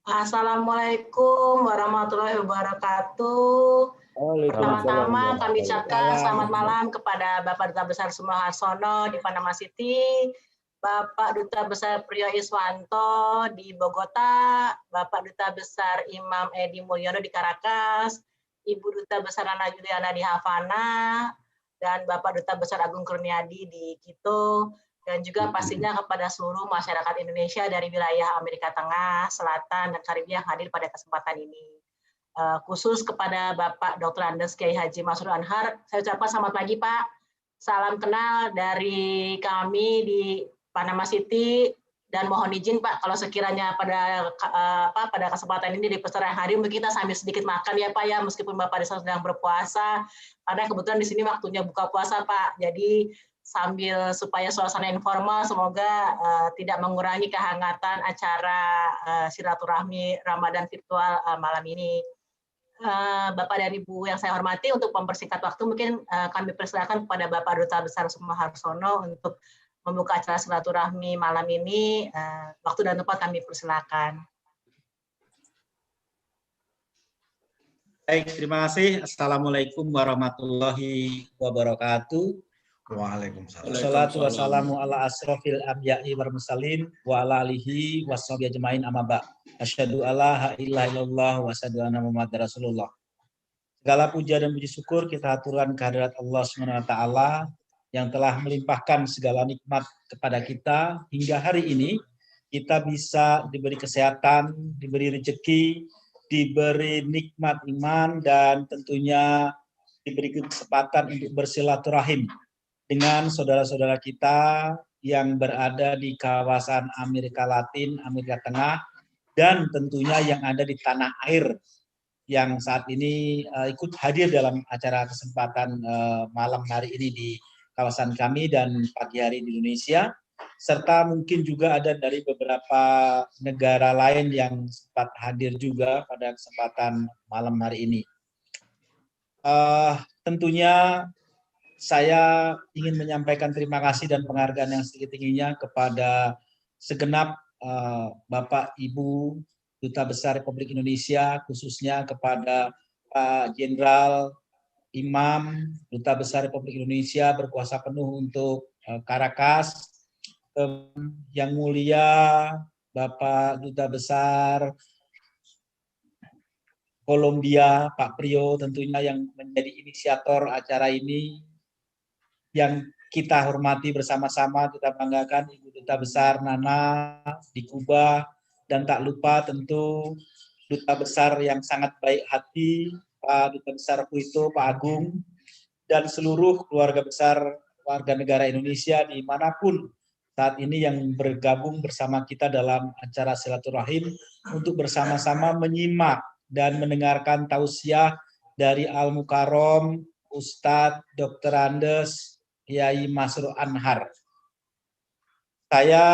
Assalamualaikum warahmatullahi wabarakatuh. Waalaikumsalam Pertama-tama kami warahmatullahi ucapkan selamat wabarakatuh. malam kepada Bapak Duta Besar Sumarsono di Panama City, Bapak Duta Besar Priyo Iswanto di Bogota, Bapak Duta Besar Imam Edi Mulyono di Caracas, Ibu Duta Besar Ana Juliana di Havana, dan Bapak Duta Besar Agung Kurniadi di Quito, dan juga pastinya kepada seluruh masyarakat Indonesia dari wilayah Amerika Tengah, Selatan, dan Karibia yang hadir pada kesempatan ini. Khusus kepada Bapak Dr. Andes Kiai Haji Masrur Anhar, saya ucapkan selamat pagi Pak. Salam kenal dari kami di Panama City, dan mohon izin Pak, kalau sekiranya pada kesempatan ini di peserta hari mungkin kita sambil sedikit makan ya Pak ya, meskipun Bapak sedang berpuasa, karena kebetulan di sini waktunya buka puasa Pak. Jadi sambil supaya suasana informal, semoga tidak mengurangi kehangatan acara silaturahmi Ramadan virtual malam ini. Bapak dan Ibu yang saya hormati, untuk mempersingkat waktu mungkin kami persilakan kepada Bapak Duta Besar Sumarsono untuk membuka acara silaturahmi malam ini. Waktu dan tempat kami persilakan. Baik, terima kasih. Assalamualaikum warahmatullahi wabarakatuh. Waalaikumsalam. Wassalatu wassalamu ala asrofil anbiya'i wal mursalin wa ala alihi washabihi ajmain amma ba'd. Asyhadu alla ilaha illallah wa asyhadu anna Muhammadar Rasulullah. Segala puja dan puji syukur kita aturkan kehadirat Allah Subhanahu wa taala yang telah melimpahkan segala nikmat kepada kita hingga hari ini. Kita bisa diberi kesehatan, diberi rezeki, diberi nikmat iman, dan tentunya diberi kesempatan untuk bersilaturahim dengan saudara-saudara kita yang berada di kawasan Amerika Latin, Amerika Tengah, dan tentunya yang ada di tanah air yang saat ini ikut hadir dalam acara kesempatan malam hari ini di kawasan kami dan pagi hari di Indonesia, serta mungkin juga ada dari beberapa negara lain yang sempat hadir juga pada kesempatan malam hari ini. Tentunya saya ingin menyampaikan terima kasih dan penghargaan yang setinggi-tingginya kepada segenap Bapak Ibu Duta Besar Republik Indonesia, khususnya kepada Pak Jenderal Imam Duta Besar Republik Indonesia berkuasa penuh untuk Caracas, yang mulia Bapak Duta Besar Kolombia, Pak Priyo, tentunya yang menjadi inisiator acara ini, yang kita hormati bersama-sama, kita banggakan Ibu Duta Besar Nana di Kuba, dan tak lupa tentu Duta Besar yang sangat baik hati, Pak Duta Besar Puito, Pak Agung, dan seluruh keluarga besar warga negara Indonesia dimanapun saat ini yang bergabung bersama kita dalam acara silaturahim untuk bersama-sama menyimak dan mendengarkan tausiah dari Al-Mukarrom Ustadz Dr. Andes Kiai Masrur Anhar. Saya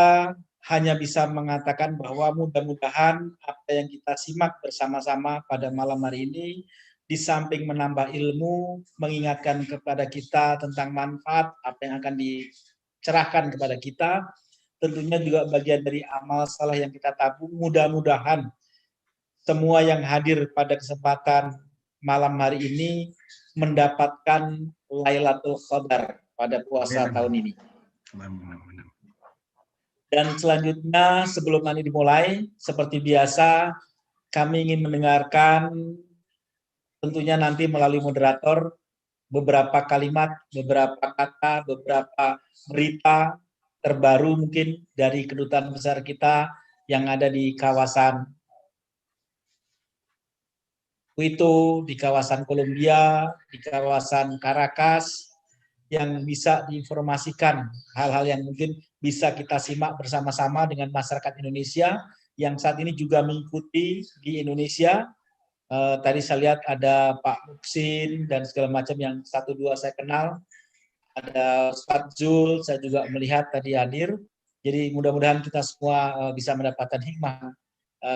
hanya bisa mengatakan bahwa mudah-mudahan apa yang kita simak bersama-sama pada malam hari ini, di samping menambah ilmu, mengingatkan kepada kita tentang manfaat apa yang akan dicerahkan kepada kita, tentunya juga bagian dari amal saleh yang kita tabung. Mudah-mudahan semua yang hadir pada kesempatan malam hari ini mendapatkan Lailatul Qadar pada puasa tahun ini. Dan selanjutnya, sebelum ini dimulai, seperti biasa, kami ingin mendengarkan tentunya nanti melalui moderator beberapa kalimat, beberapa kata, beberapa berita terbaru mungkin dari kedutaan besar kita yang ada di kawasan Quito, di kawasan Kolombia, di kawasan Caracas, yang bisa diinformasikan hal-hal yang mungkin bisa kita simak bersama-sama dengan masyarakat Indonesia yang saat ini juga mengikuti di Indonesia. Tadi saya lihat ada Pak Muksin dan segala macam yang satu dua saya kenal. Ada Ustadz Zul, saya juga melihat tadi hadir. Jadi mudah-mudahan kita semua bisa mendapatkan hikmah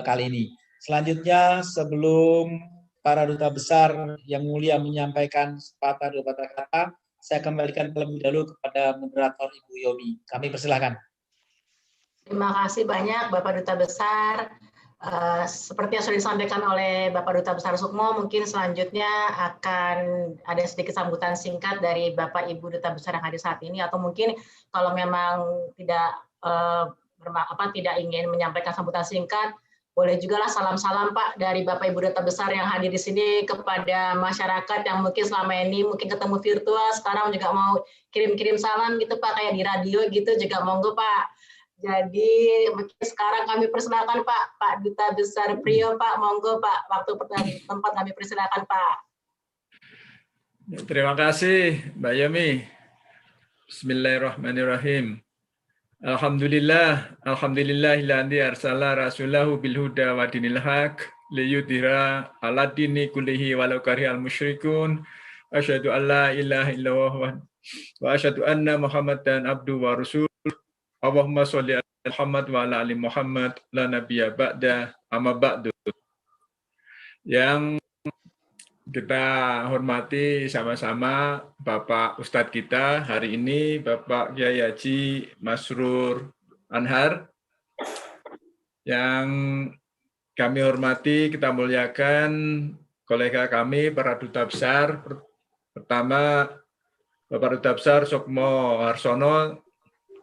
kali ini. Selanjutnya, sebelum para duta besar yang mulia menyampaikan sepatah dua patah kata, saya kembalikan terlebih dahulu kepada moderator Ibu Yomi. Kami persilahkan. Terima kasih banyak Bapak Duta Besar. Seperti yang sudah disampaikan oleh Bapak Duta Besar Sukmo, mungkin selanjutnya akan ada sedikit sambutan singkat dari Bapak Ibu Duta Besar yang hadir saat ini, atau mungkin kalau memang tidak tidak ingin menyampaikan sambutan singkat, boleh juga lah salam-salam Pak dari Bapak Ibu Duta Besar yang hadir di sini kepada masyarakat yang mungkin selama ini mungkin ketemu virtual, sekarang juga mau kirim-kirim salam gitu Pak, kayak di radio gitu juga monggo Pak. Jadi mungkin sekarang kami persilakan Pak Duta Besar Priyo, Pak, monggo Pak, waktu tempat kami persilakan Pak. Terima kasih Mbak Yami. Bismillahirrahmanirrahim. Alhamdulillahilladzi arsala rasulahu bil huda wa dinil haq liyudhira 'ala dini kullihi walau karihal musyrikun. Asyhadu an la ilaha illallah wa asyhadu anna Muhammadan abduhu wa rasuluh. Allahumma sholli ala Muhammad wa ala ali Muhammad la nabiyya ba'da amma ba'du. Yang kita hormati sama-sama Bapak Ustadz kita hari ini, Bapak Kyai Haji Masrur Anhar. Yang kami hormati, kita muliakan kolega kami, para duta besar. Pertama, Bapak Duta Besar Sukmo Harsono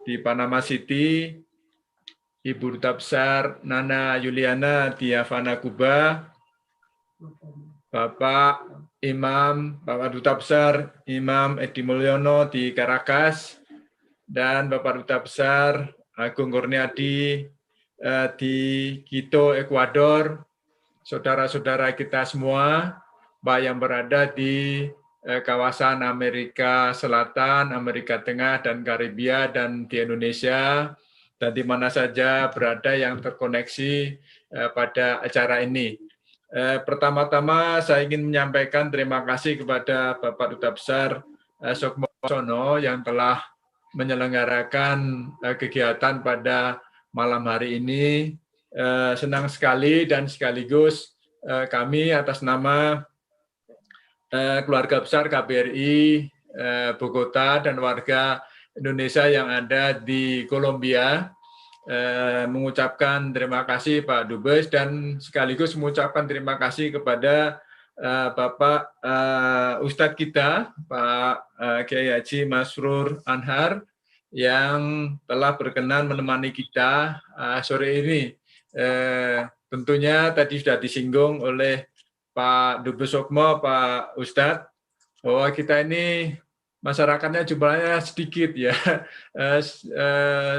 di Panama City, Ibu Duta Besar Nana Yuliana di Havana, Kuba, Bapak Imam, Bapak Duta Besar Imam Edi Mulyono di Caracas, dan Bapak Duta Besar Agung Kurniadi di Quito, Ekuador, saudara-saudara kita semua, Pak yang berada di kawasan Amerika Selatan, Amerika Tengah, dan Karibia, dan di Indonesia, dan di mana saja berada yang terkoneksi pada acara ini. Pertama-tama saya ingin menyampaikan terima kasih kepada Bapak Duta Besar Sukmo Harsono yang telah menyelenggarakan kegiatan pada malam hari ini. Senang sekali dan sekaligus kami atas nama keluarga besar KBRI Bogota dan warga Indonesia yang ada di Kolombia mengucapkan terima kasih Pak Dubes, dan sekaligus mengucapkan terima kasih kepada Bapak Ustadz kita Pak Kyai Haji Masrur Anhar yang telah berkenan menemani kita sore ini. Tentunya tadi sudah disinggung oleh Pak Dubes Sukmo, Pak Ustadz, bahwa kita ini masyarakatnya jumlahnya sedikit ya,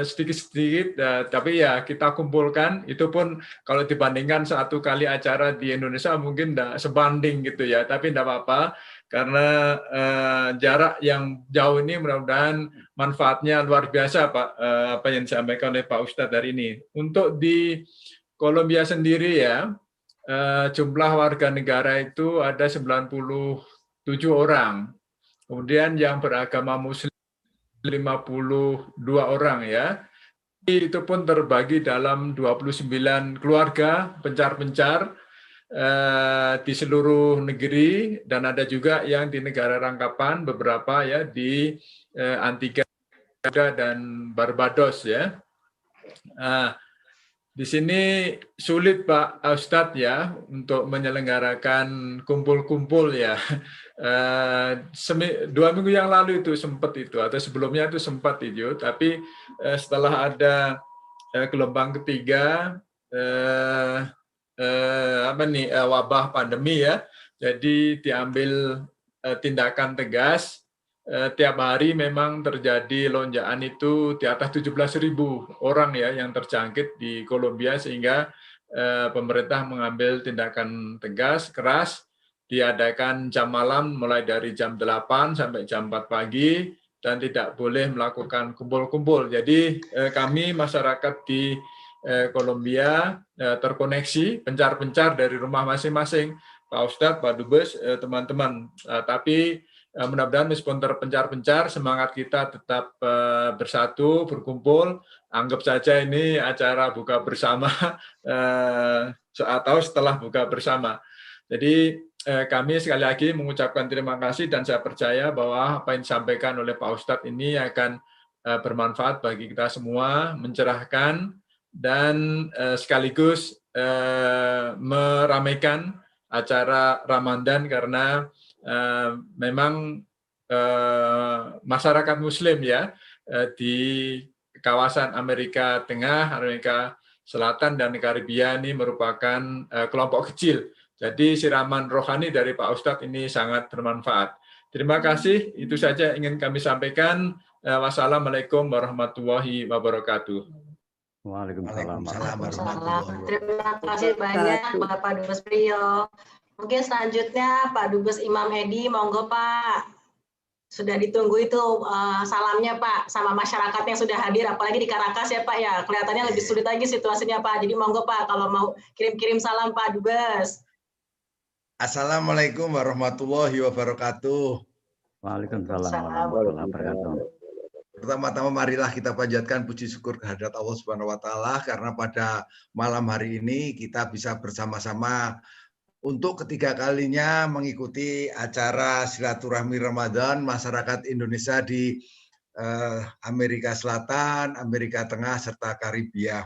sedikit-sedikit, tapi ya kita kumpulkan, itu pun kalau dibandingkan satu kali acara di Indonesia mungkin tidak sebanding gitu ya, tapi tidak apa-apa, karena jarak yang jauh ini mudah-mudahan manfaatnya luar biasa Pak, apa yang disampaikan oleh Pak Ustadz hari ini. Untuk di Kolombia sendiri ya, jumlah warga negara itu ada 97 orang. Kemudian yang beragama Muslim 52 orang ya. Itu pun terbagi dalam 29 keluarga pencar-pencar di seluruh negeri, dan ada juga yang di negara rangkapan beberapa ya di Antigua dan Barbados ya. Di sini sulit Pak Ustadz ya untuk menyelenggarakan kumpul-kumpul ya. 2 minggu yang lalu itu sempat itu, atau sebelumnya itu sempat itu, tapi setelah ada gelombang ketiga wabah pandemi ya, jadi diambil tindakan tegas. Tiap hari memang terjadi lonjakan itu di atas 17.000 orang ya yang terjangkit di Kolombia, sehingga pemerintah mengambil tindakan tegas, keras, diadakan jam malam mulai dari jam 8 sampai jam 4 pagi, dan tidak boleh melakukan kumpul-kumpul. Jadi kami masyarakat di Kolombia terkoneksi, pencar-pencar dari rumah masing-masing, Pak Ustadz, Pak Dubes, teman-teman. Tapi mudah-mudahan meskipun terpencar-pencar, semangat kita tetap bersatu, berkumpul. Anggap saja ini acara buka bersama atau setelah buka bersama. Jadi kami sekali lagi mengucapkan terima kasih, dan saya percaya bahwa apa yang disampaikan oleh Pak Ustadz ini akan bermanfaat bagi kita semua, mencerahkan, dan sekaligus meramaikan acara Ramadan karena memang masyarakat Muslim ya di kawasan Amerika Tengah, Amerika Selatan dan Karibia ini merupakan kelompok kecil. Jadi siraman rohani dari Pak Ustadz ini sangat bermanfaat. Terima kasih, itu saja ingin kami sampaikan. Wassalamualaikum warahmatullahi wabarakatuh. Waalaikumsalam warahmatullahi wabarakatuh. Terima kasih banyak Bapak Dubes Priyo. Mungkin selanjutnya Pak Dubes Imam Edi, monggo Pak. Sudah ditunggu itu salamnya Pak sama masyarakat yang sudah hadir, apalagi di Caracas ya Pak ya. Kelihatannya lebih sulit lagi situasinya Pak. Jadi monggo Pak kalau mau kirim-kirim salam Pak Dubes. Assalamualaikum warahmatullahi wabarakatuh. Waalaikumsalam warahmatullahi wabarakatuh. Pertama-tama marilah kita panjatkan puji syukur kehadirat Allah Subhanahu wa taala karena pada malam hari ini kita bisa bersama-sama untuk ketiga kalinya mengikuti acara silaturahmi Ramadan masyarakat Indonesia di Amerika Selatan, Amerika Tengah serta Karibia.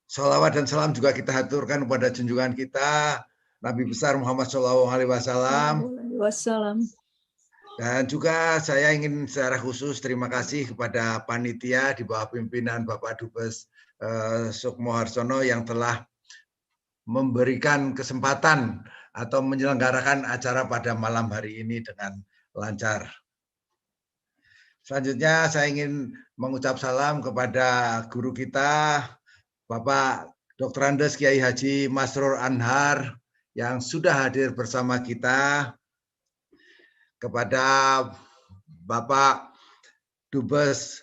Shalawat dan salam juga kita haturkan kepada junjungan kita Nabi besar Muhammad SAW. Dan juga saya ingin secara khusus terima kasih kepada panitia di bawah pimpinan Bapak Dubes Sukmo Harsono yang telah memberikan kesempatan atau menyelenggarakan acara pada malam hari ini dengan lancar. Selanjutnya saya ingin mengucap salam kepada guru kita Bapak Dr. Andes Kiai Haji Masrur Anhar yang sudah hadir bersama kita, kepada Bapak Dubes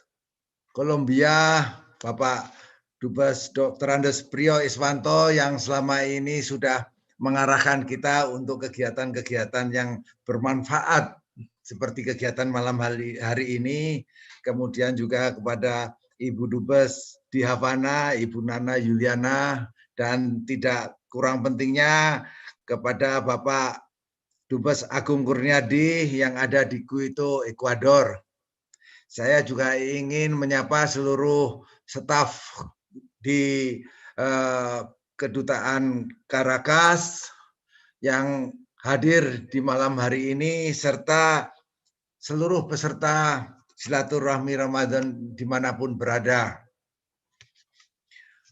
Kolombia, Bapak Dubes Dr. Andes Priyo Iswanto yang selama ini sudah mengarahkan kita untuk kegiatan-kegiatan yang bermanfaat seperti kegiatan malam hari ini. Kemudian juga kepada Ibu Dubes di Havana, Ibu Nana Yuliana, dan tidak kurang pentingnya kepada Bapak Dubes Agung Kurniadi yang ada di Quito, Ekuador. Saya juga ingin menyapa seluruh staf di Kedutaan Caracas yang hadir di malam hari ini, serta seluruh peserta silaturahmi Ramadan dimanapun berada.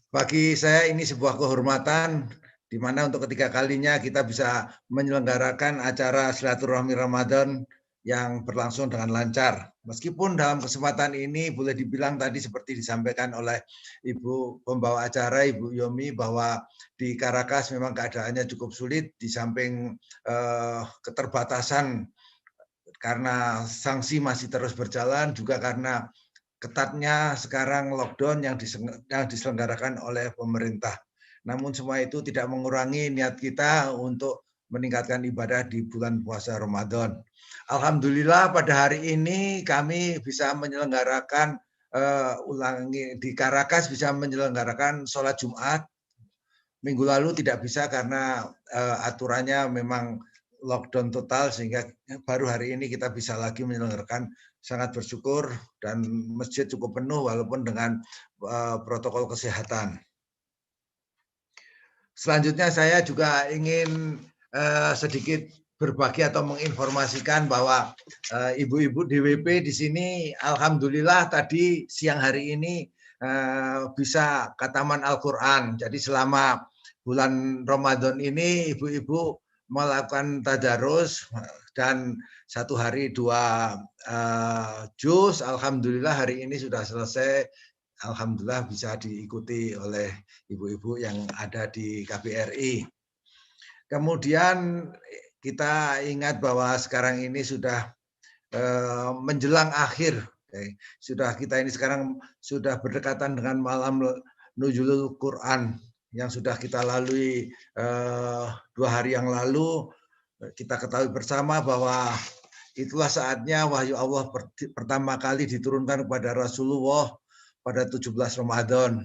Bagi saya ini sebuah kehormatan di mana untuk ketiga kalinya kita bisa menyelenggarakan acara silaturahmi Ramadan yang berlangsung dengan lancar. Meskipun dalam kesempatan ini boleh dibilang tadi seperti disampaikan oleh Ibu pembawa acara, Ibu Yomi, bahwa di Caracas memang keadaannya cukup sulit di samping keterbatasan karena sanksi masih terus berjalan, juga karena ketatnya sekarang lockdown yang diselenggarakan oleh pemerintah. Namun semua itu tidak mengurangi niat kita untuk meningkatkan ibadah di bulan puasa Ramadan. Alhamdulillah pada hari ini kami bisa menyelenggarakan di Caracas bisa menyelenggarakan sholat Jumat. Minggu lalu tidak bisa karena aturannya memang lockdown total, sehingga baru hari ini kita bisa lagi menyelenggarakan. Sangat bersyukur dan masjid cukup penuh walaupun dengan protokol kesehatan. Selanjutnya saya juga ingin sedikit berbagi atau menginformasikan bahwa ibu-ibu DWP di sini alhamdulillah tadi siang hari ini bisa khataman Al-Qur'an. Jadi selama bulan Ramadan ini ibu-ibu melakukan tadarus dan 1 hari 2 juz. Alhamdulillah hari ini sudah selesai. Alhamdulillah bisa diikuti oleh ibu-ibu yang ada di KBRI. Kemudian kita ingat bahwa sekarang ini sudah menjelang akhir. Kita ini sekarang sudah berdekatan dengan malam Nuzulul Quran yang sudah kita lalui 2 hari yang lalu. Kita ketahui bersama bahwa itulah saatnya wahyu Allah pertama kali diturunkan kepada Rasulullah pada 17 Ramadan.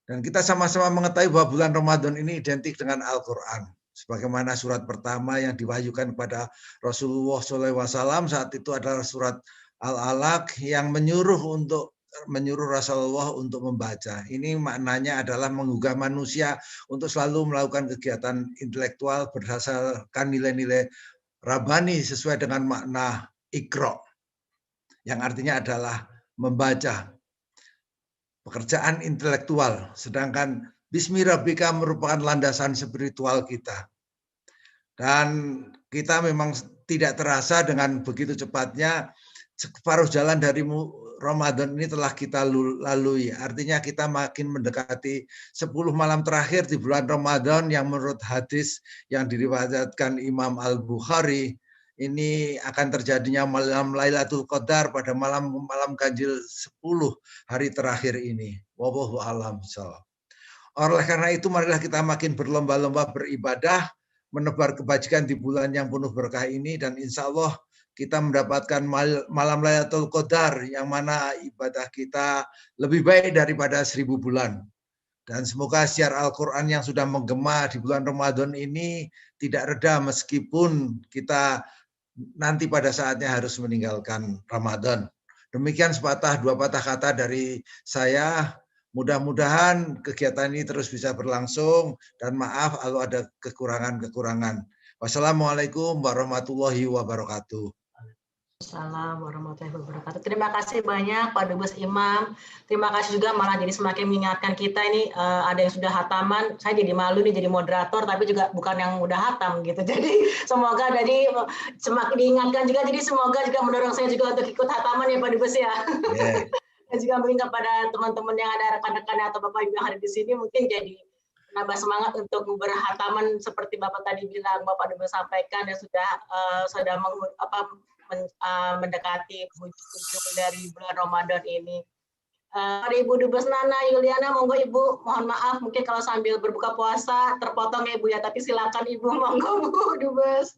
Dan kita sama-sama mengetahui bahwa bulan Ramadan ini identik dengan Al-Quran. Sebagaimana surat pertama yang diwahyukan kepada Rasulullah SAW saat itu adalah surat Al-Alaq yang menyuruh untuk menyuruh Rasulullah untuk membaca. Ini maknanya adalah menggugah manusia untuk selalu melakukan kegiatan intelektual berdasarkan nilai-nilai Rabbani sesuai dengan makna Iqra, yang artinya adalah membaca, pekerjaan intelektual. Sedangkan Bismi Rabbika merupakan landasan spiritual kita. Dan kita memang tidak terasa dengan begitu cepatnya separuh jalan dari Ramadan ini telah kita lalui. Artinya kita makin mendekati 10 malam terakhir di bulan Ramadan yang menurut hadis yang diriwayatkan Imam Al-Bukhari, ini akan terjadinya malam Lailatul Qadar pada malam ganjil 10 hari terakhir ini. Wallahu a'lam bishawab. Oleh karena itu marilah kita makin berlomba-lomba beribadah, menebar kebajikan di bulan yang penuh berkah ini, dan insya Allah kita mendapatkan malam Lailatul Qadar yang mana ibadah kita lebih baik daripada 1000 bulan. Dan semoga siar Al-Quran yang sudah menggema di bulan Ramadan ini tidak reda meskipun kita nanti pada saatnya harus meninggalkan Ramadan. Demikian sepatah dua patah kata dari saya. Mudah-mudahan kegiatan ini terus bisa berlangsung, dan maaf kalau ada kekurangan-kekurangan. Wassalamualaikum warahmatullahi wabarakatuh. Assalamualaikum warahmatullahi wabarakatuh. Terima kasih banyak Pak Dubes Imam. Terima kasih juga, malah jadi semakin mengingatkan kita ini ada yang sudah hataman. Saya jadi malu nih jadi moderator, tapi juga bukan yang udah hatam gitu. Jadi semoga jadi semakin diingatkan juga. Jadi semoga juga mendorong saya juga untuk ikut hataman ya Pak Dubes ya. Yeah. Dan juga mungkin kepada teman-teman yang ada rekan-rekan atau Bapak Ibu yang ada di sini mungkin jadi menambah semangat untuk berhataman seperti Bapak tadi bilang, Bapak Dubes sampaikan, dan sudah mendekati ujung dari bulan Ramadan ini. Ibu Dubes Nana Yuliana, monggo Ibu, mohon maaf mungkin kalau sambil berbuka puasa terpotong ya Ibu ya, tapi silakan Ibu, monggo Bu Dubes.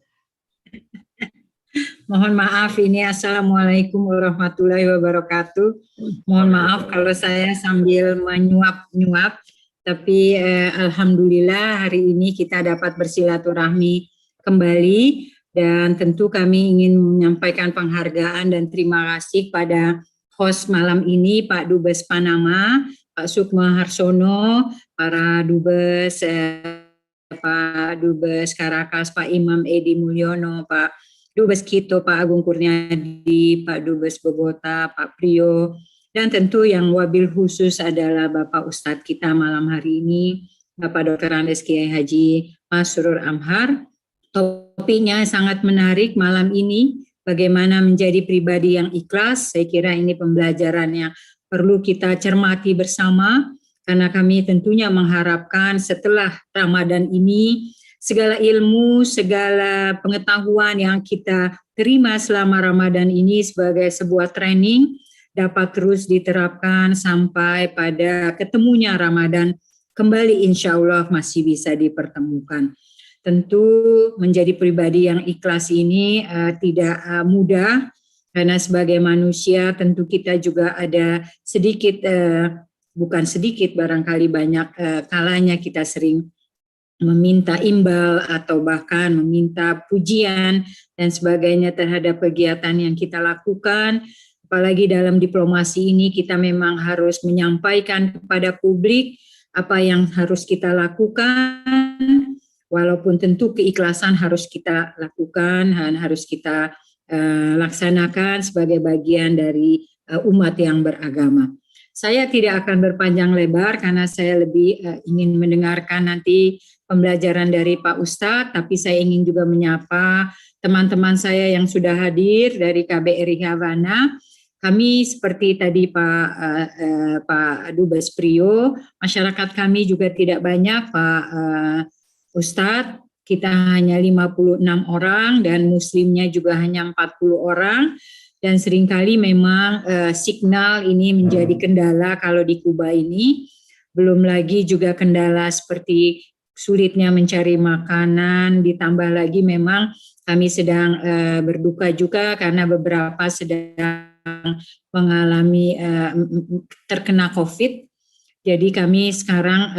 Mohon maaf ini, Assalamualaikum warahmatullahi wabarakatuh. Mohon maaf kalau saya sambil menyuap-nyuap, tapi alhamdulillah hari ini kita dapat bersilaturahmi kembali, dan tentu kami ingin menyampaikan penghargaan dan terima kasih pada host malam ini, Pak Dubes Panama, Pak Sukma Harsono, para Dubes, Pak Dubes Caracas, Pak Imam Edi Mulyono, Pak Dubes Quito, Pak Agung Kurniadi, Pak Dubes Bogota, Pak Priyo, dan tentu yang wabil khusus adalah Bapak Ustadz kita malam hari ini, Bapak Dr. Andes Kiai Haji Masrur Amhar. Topiknya sangat menarik malam ini, bagaimana menjadi pribadi yang ikhlas. Saya kira ini pembelajaran yang perlu kita cermati bersama, karena kami tentunya mengharapkan setelah Ramadan ini, segala ilmu, segala pengetahuan yang kita terima selama Ramadan ini sebagai sebuah training dapat terus diterapkan sampai pada ketemunya Ramadan kembali, insya Allah masih bisa dipertemukan. Tentu menjadi pribadi yang ikhlas ini tidak mudah, karena sebagai manusia tentu kita juga ada sedikit, bukan sedikit, barangkali banyak kalanya kita sering meminta imbal atau bahkan meminta pujian dan sebagainya terhadap kegiatan yang kita lakukan. Apalagi dalam diplomasi ini kita memang harus menyampaikan kepada publik apa yang harus kita lakukan, walaupun tentu keikhlasan harus kita lakukan dan harus kita laksanakan sebagai bagian dari umat yang beragama. Saya tidak akan berpanjang lebar karena saya lebih ingin mendengarkan nanti pembelajaran dari Pak Ustadz, tapi saya ingin juga menyapa teman-teman saya yang sudah hadir dari KBRI Havana. Kami seperti tadi Pak Dubes Priyo, masyarakat kami juga tidak banyak Pak Ustadz, kita hanya 56 orang dan muslimnya juga hanya 40 orang. Dan seringkali memang signal ini menjadi kendala kalau di Kuba ini. Belum lagi juga kendala seperti sulitnya mencari makanan, ditambah lagi memang kami sedang berduka juga karena beberapa sedang mengalami terkena COVID. Jadi kami sekarang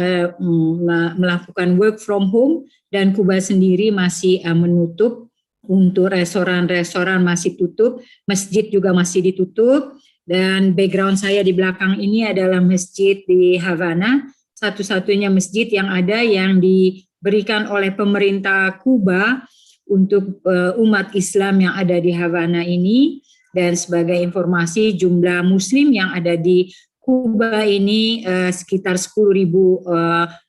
melakukan work from home, dan Kuba sendiri masih menutup. Untuk restoran-restoran masih tutup, masjid juga masih ditutup, Dan background saya di belakang ini adalah masjid di Havana, satu-satunya masjid yang ada yang diberikan oleh pemerintah Kuba untuk umat Islam yang ada di Havana ini. Dan sebagai informasi, jumlah Muslim yang ada di Kuba ini sekitar 10.000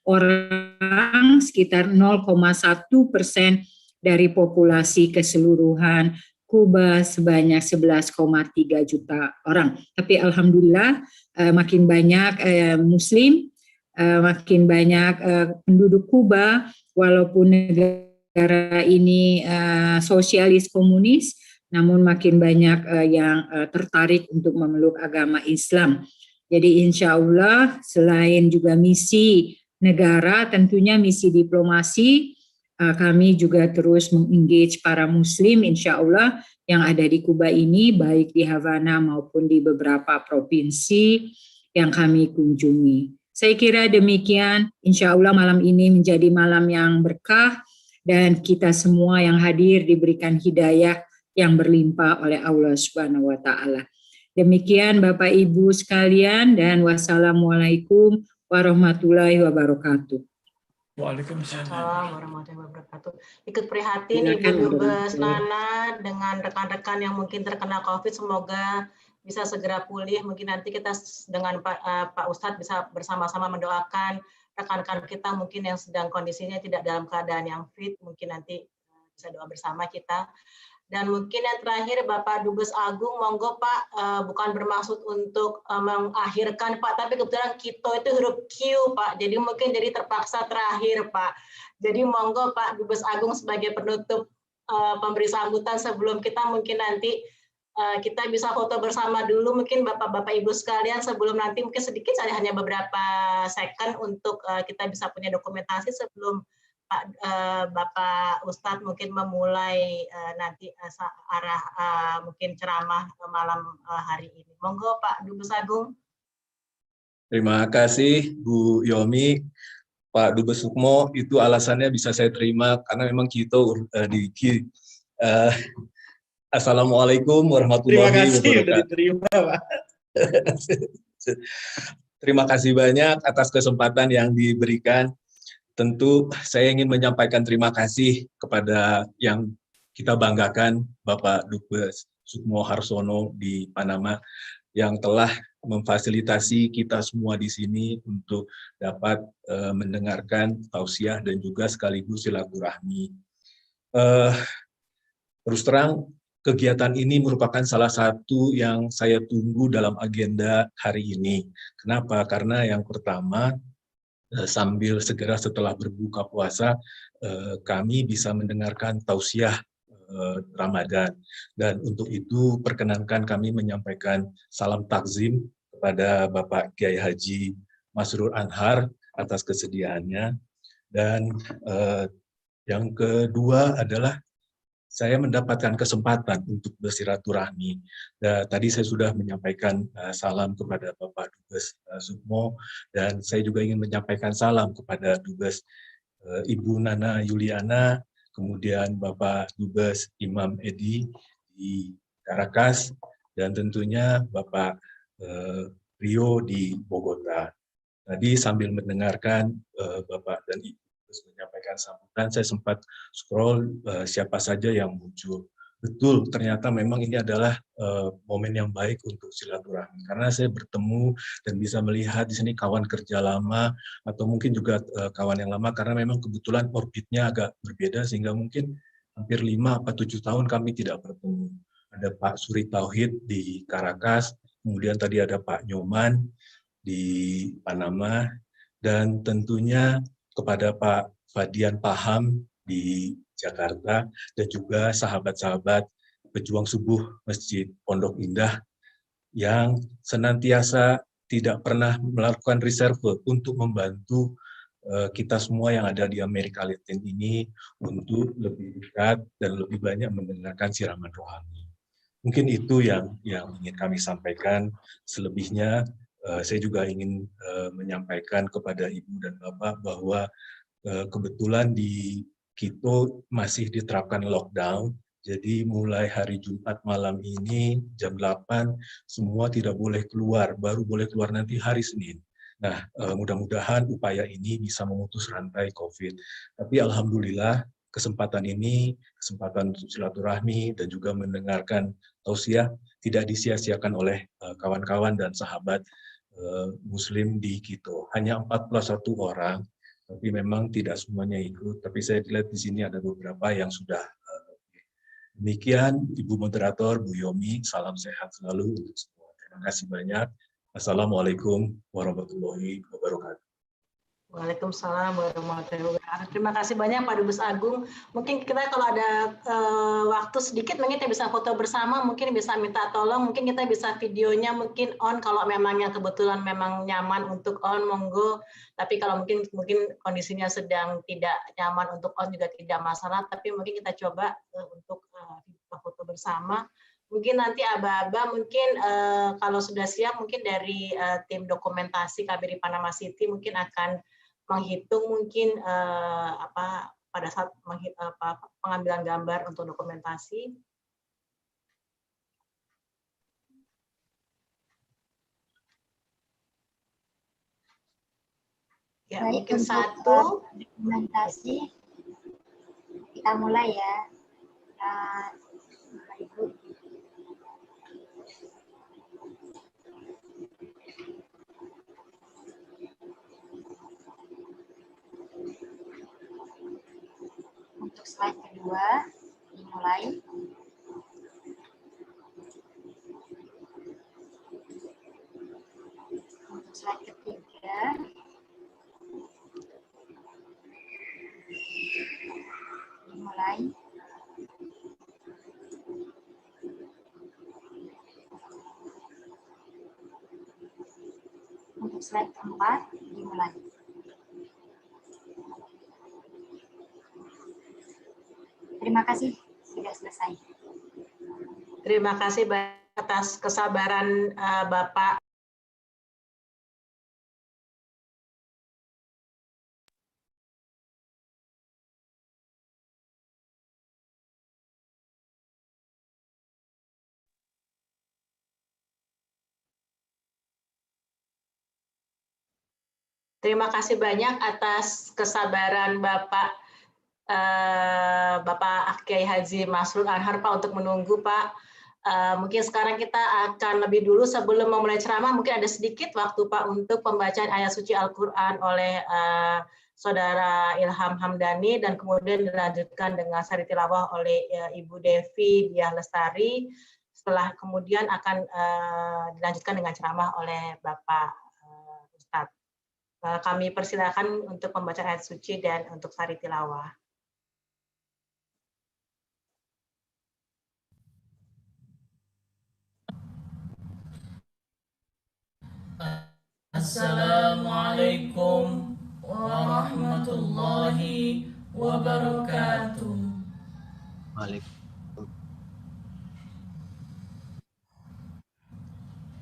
orang, sekitar 0,1% dari populasi keseluruhan Kuba sebanyak 11,3 juta orang. Tapi alhamdulillah makin banyak Muslim, makin banyak penduduk Kuba, walaupun negara ini sosialis komunis, namun makin banyak yang tertarik untuk memeluk agama Islam. Jadi insya Allah selain juga misi negara, tentunya misi diplomasi, kami juga terus mengengage para Muslim insya Allah yang ada di Kuba ini, baik di Havana maupun di beberapa provinsi yang kami kunjungi. Saya kira demikian, insya Allah malam ini menjadi malam yang berkah dan kita semua yang hadir diberikan hidayah yang berlimpah oleh Allah Subhanahu wa Ta'ala. Demikian Bapak Ibu sekalian, dan wassalamualaikum warahmatullahi wabarakatuh. Waalaikumsalam warahmatullahi wabarakatuh. Ikut prihatin Ibu Dubes Nana dengan rekan-rekan yang mungkin terkena COVID, semoga bisa segera pulih. Mungkin nanti kita dengan Pak Ustadz bisa bersama-sama mendoakan rekan-rekan kita mungkin yang sedang kondisinya tidak dalam keadaan yang fit, mungkin nanti bisa doa bersama kita. Dan mungkin yang terakhir Bapak Dubes Agung, monggo Pak, bukan bermaksud untuk mengakhirkan Pak, tapi kebetulan Kito itu huruf Q Pak, jadi mungkin jadi terpaksa terakhir Pak. Jadi monggo Pak Dubes Agung sebagai penutup pemberi sambutan sebelum kita mungkin nanti kita bisa foto bersama dulu, mungkin Bapak-Bapak Ibu sekalian, sebelum nanti mungkin sedikit saja, hanya beberapa second untuk kita bisa punya dokumentasi sebelum Bapak Ustadz mungkin memulai nanti arah mungkin ceramah malam hari ini. Monggo Pak Dubes Agung. Terima kasih Bu Yomi. Pak Dubes Sukmo, itu alasannya bisa saya terima karena memang kita Assalamualaikum warahmatullahi wabarakatuh. Terima kasih, Pak. Terima kasih banyak atas kesempatan yang diberikan. Tentu saya ingin menyampaikan terima kasih kepada yang kita banggakan, Bapak Dubes Sukmo Harsono di Panama, yang telah memfasilitasi kita semua di sini untuk dapat mendengarkan tausiah dan juga sekaligus silaturahmi. Terus terang, kegiatan ini merupakan salah satu yang saya tunggu dalam agenda hari ini. Kenapa? Karena yang pertama, sambil segera setelah berbuka puasa, kami bisa mendengarkan tausiah Ramadan. Dan untuk itu perkenankan kami menyampaikan salam takzim kepada Bapak Kiai Haji Masrur Anhar atas kesediaannya. Dan yang kedua adalah saya mendapatkan kesempatan untuk bersilaturahmi. Tadi saya sudah menyampaikan salam kepada Bapak Dubes Sukmo, dan saya juga ingin menyampaikan salam kepada Dubes Ibu Nana Yuliana, kemudian Bapak Dubes Imam Edi di Caracas, dan tentunya Bapak Rio di Bogota. Tadi sambil mendengarkan Bapak dan Ibu menyampaikan sambutan, saya sempat scroll siapa saja yang muncul. Betul, ternyata memang ini adalah momen yang baik untuk silaturahmi, karena saya bertemu dan bisa melihat di sini kawan kerja lama atau mungkin juga kawan yang lama, karena memang kebetulan orbitnya agak berbeda sehingga mungkin hampir 5 atau 7 tahun kami tidak bertemu. Ada Pak Suri Tauhid di Caracas, kemudian tadi ada Pak Nyoman di Panama, dan tentunya kepada Pak Fadian Paham di Jakarta, dan juga sahabat-sahabat pejuang subuh Masjid Pondok Indah yang senantiasa tidak pernah melakukan reserve untuk membantu kita semua yang ada di Amerika Latin ini untuk lebih dekat dan lebih banyak mendengarkan siraman rohani. Mungkin itu yang ingin kami sampaikan. Selebihnya saya juga ingin menyampaikan kepada Ibu dan Bapak bahwa kebetulan di Quito masih diterapkan lockdown, Jadi mulai hari Jumat malam ini jam 8 semua tidak boleh keluar, baru boleh keluar nanti hari Senin. Nah, mudah-mudahan upaya ini bisa memutus rantai COVID. Tapi alhamdulillah kesempatan ini, kesempatan untuk silaturahmi dan juga mendengarkan tausiah tidak disia-siakan oleh kawan-kawan dan sahabat Muslim di Quito. Hanya 41 orang, tapi memang tidak semuanya ikut. Tapi saya lihat di sini ada beberapa yang sudah. Demikian Ibu Moderator, Bu Yomi, salam sehat selalu untuk semua. Terima kasih banyak. Assalamualaikum warahmatullahi wabarakatuh. Waalaikumsalam warahmatullahi wabarakatuh. Terima kasih banyak Pak Dubes Agung. Mungkin kita kalau ada waktu sedikit mungkin kita bisa foto bersama, mungkin bisa minta tolong, mungkin kita bisa videonya mungkin on kalau memang yang kebetulan memang nyaman untuk on, monggo. Tapi kalau mungkin kondisinya sedang tidak nyaman untuk on juga tidak masalah, tapi mungkin kita coba untuk foto bersama. Mungkin nanti aba-aba mungkin kalau sudah siap mungkin dari tim dokumentasi KBRI Panama City mungkin akan menghitung mungkin pada saat pengambilan gambar untuk dokumentasi. Ya, baik, mungkin satu dokumentasi kita mulai ya. Bapak Ibu. Untuk slide kedua dimulai. Untuk slide ketiga dimulai. Untuk slide keempat dimulai. Terima kasih, sudah selesai. Terima kasih atas kesabaran Bapak. Terima kasih banyak atas kesabaran Bapak Kiai Haji Masrur Anhar Pak untuk menunggu Pak. Mungkin sekarang kita akan lebih dulu sebelum memulai ceramah mungkin ada sedikit waktu Pak untuk pembacaan ayat suci Al-Quran oleh Saudara Ilham Hamdani dan kemudian dilanjutkan dengan sari tilawah oleh Ibu Devi Diah Lestari. Setelah kemudian akan dilanjutkan dengan ceramah oleh Bapak Ustadz. Kami persilakan untuk pembacaan ayat suci dan untuk sari tilawah. Assalamualaikum warahmatullahi wabarakatuh.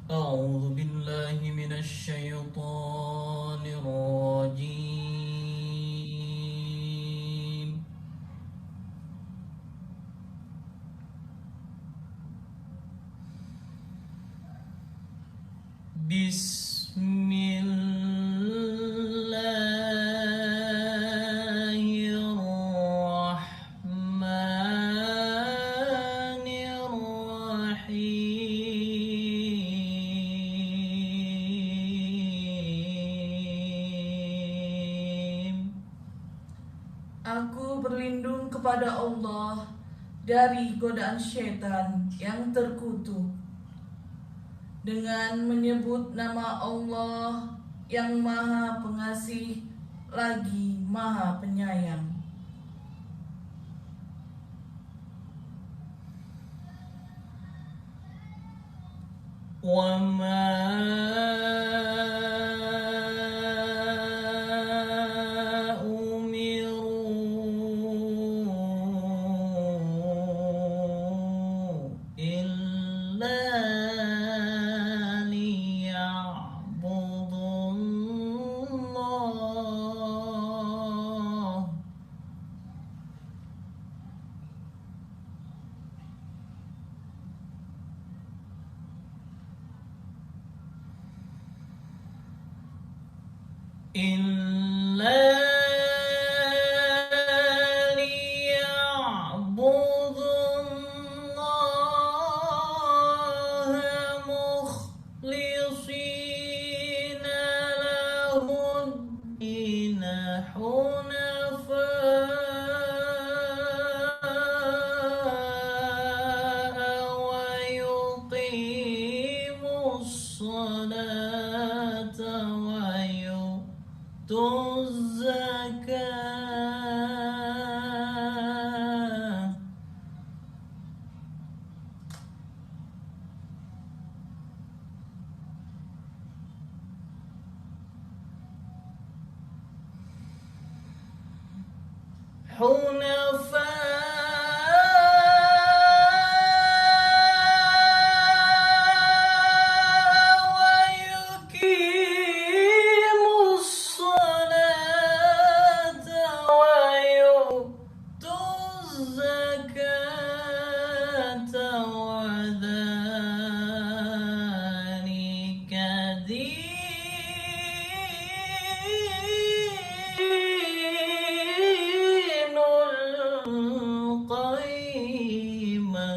A'udzu billahi minasy syaithanir rajim. Bismillahirrahmanirrahim. Aku berlindung kepada Allah dari godaan syaitan yang terkutuk dengan menyebut nama Allah yang Maha Pengasih lagi Maha Penyayang. Wa ma إلا ليعبدوا الله مخلصين له الدين حنفاء ويقيموا الصلاة ويؤتوا الزكاة حنفاء ويقيموا الصلاة ويؤتوا الزكاة وذلك دين القيمة.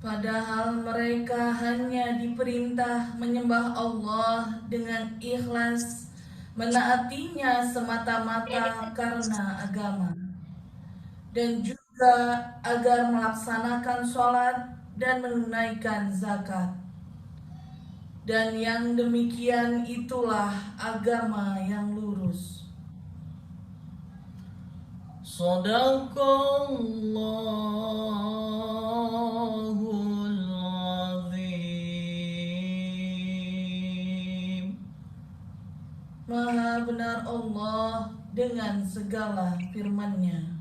Padahal mereka hanya diperintah menyembah Allah dengan ikhlas, menaatinya semata-mata karena agama, dan juga agar melaksanakan sholat dan menunaikan zakat. Dan yang demikian itulah agama yang lurus. Sadaqallahul azim. Maha benar Allah dengan segala firman-Nya.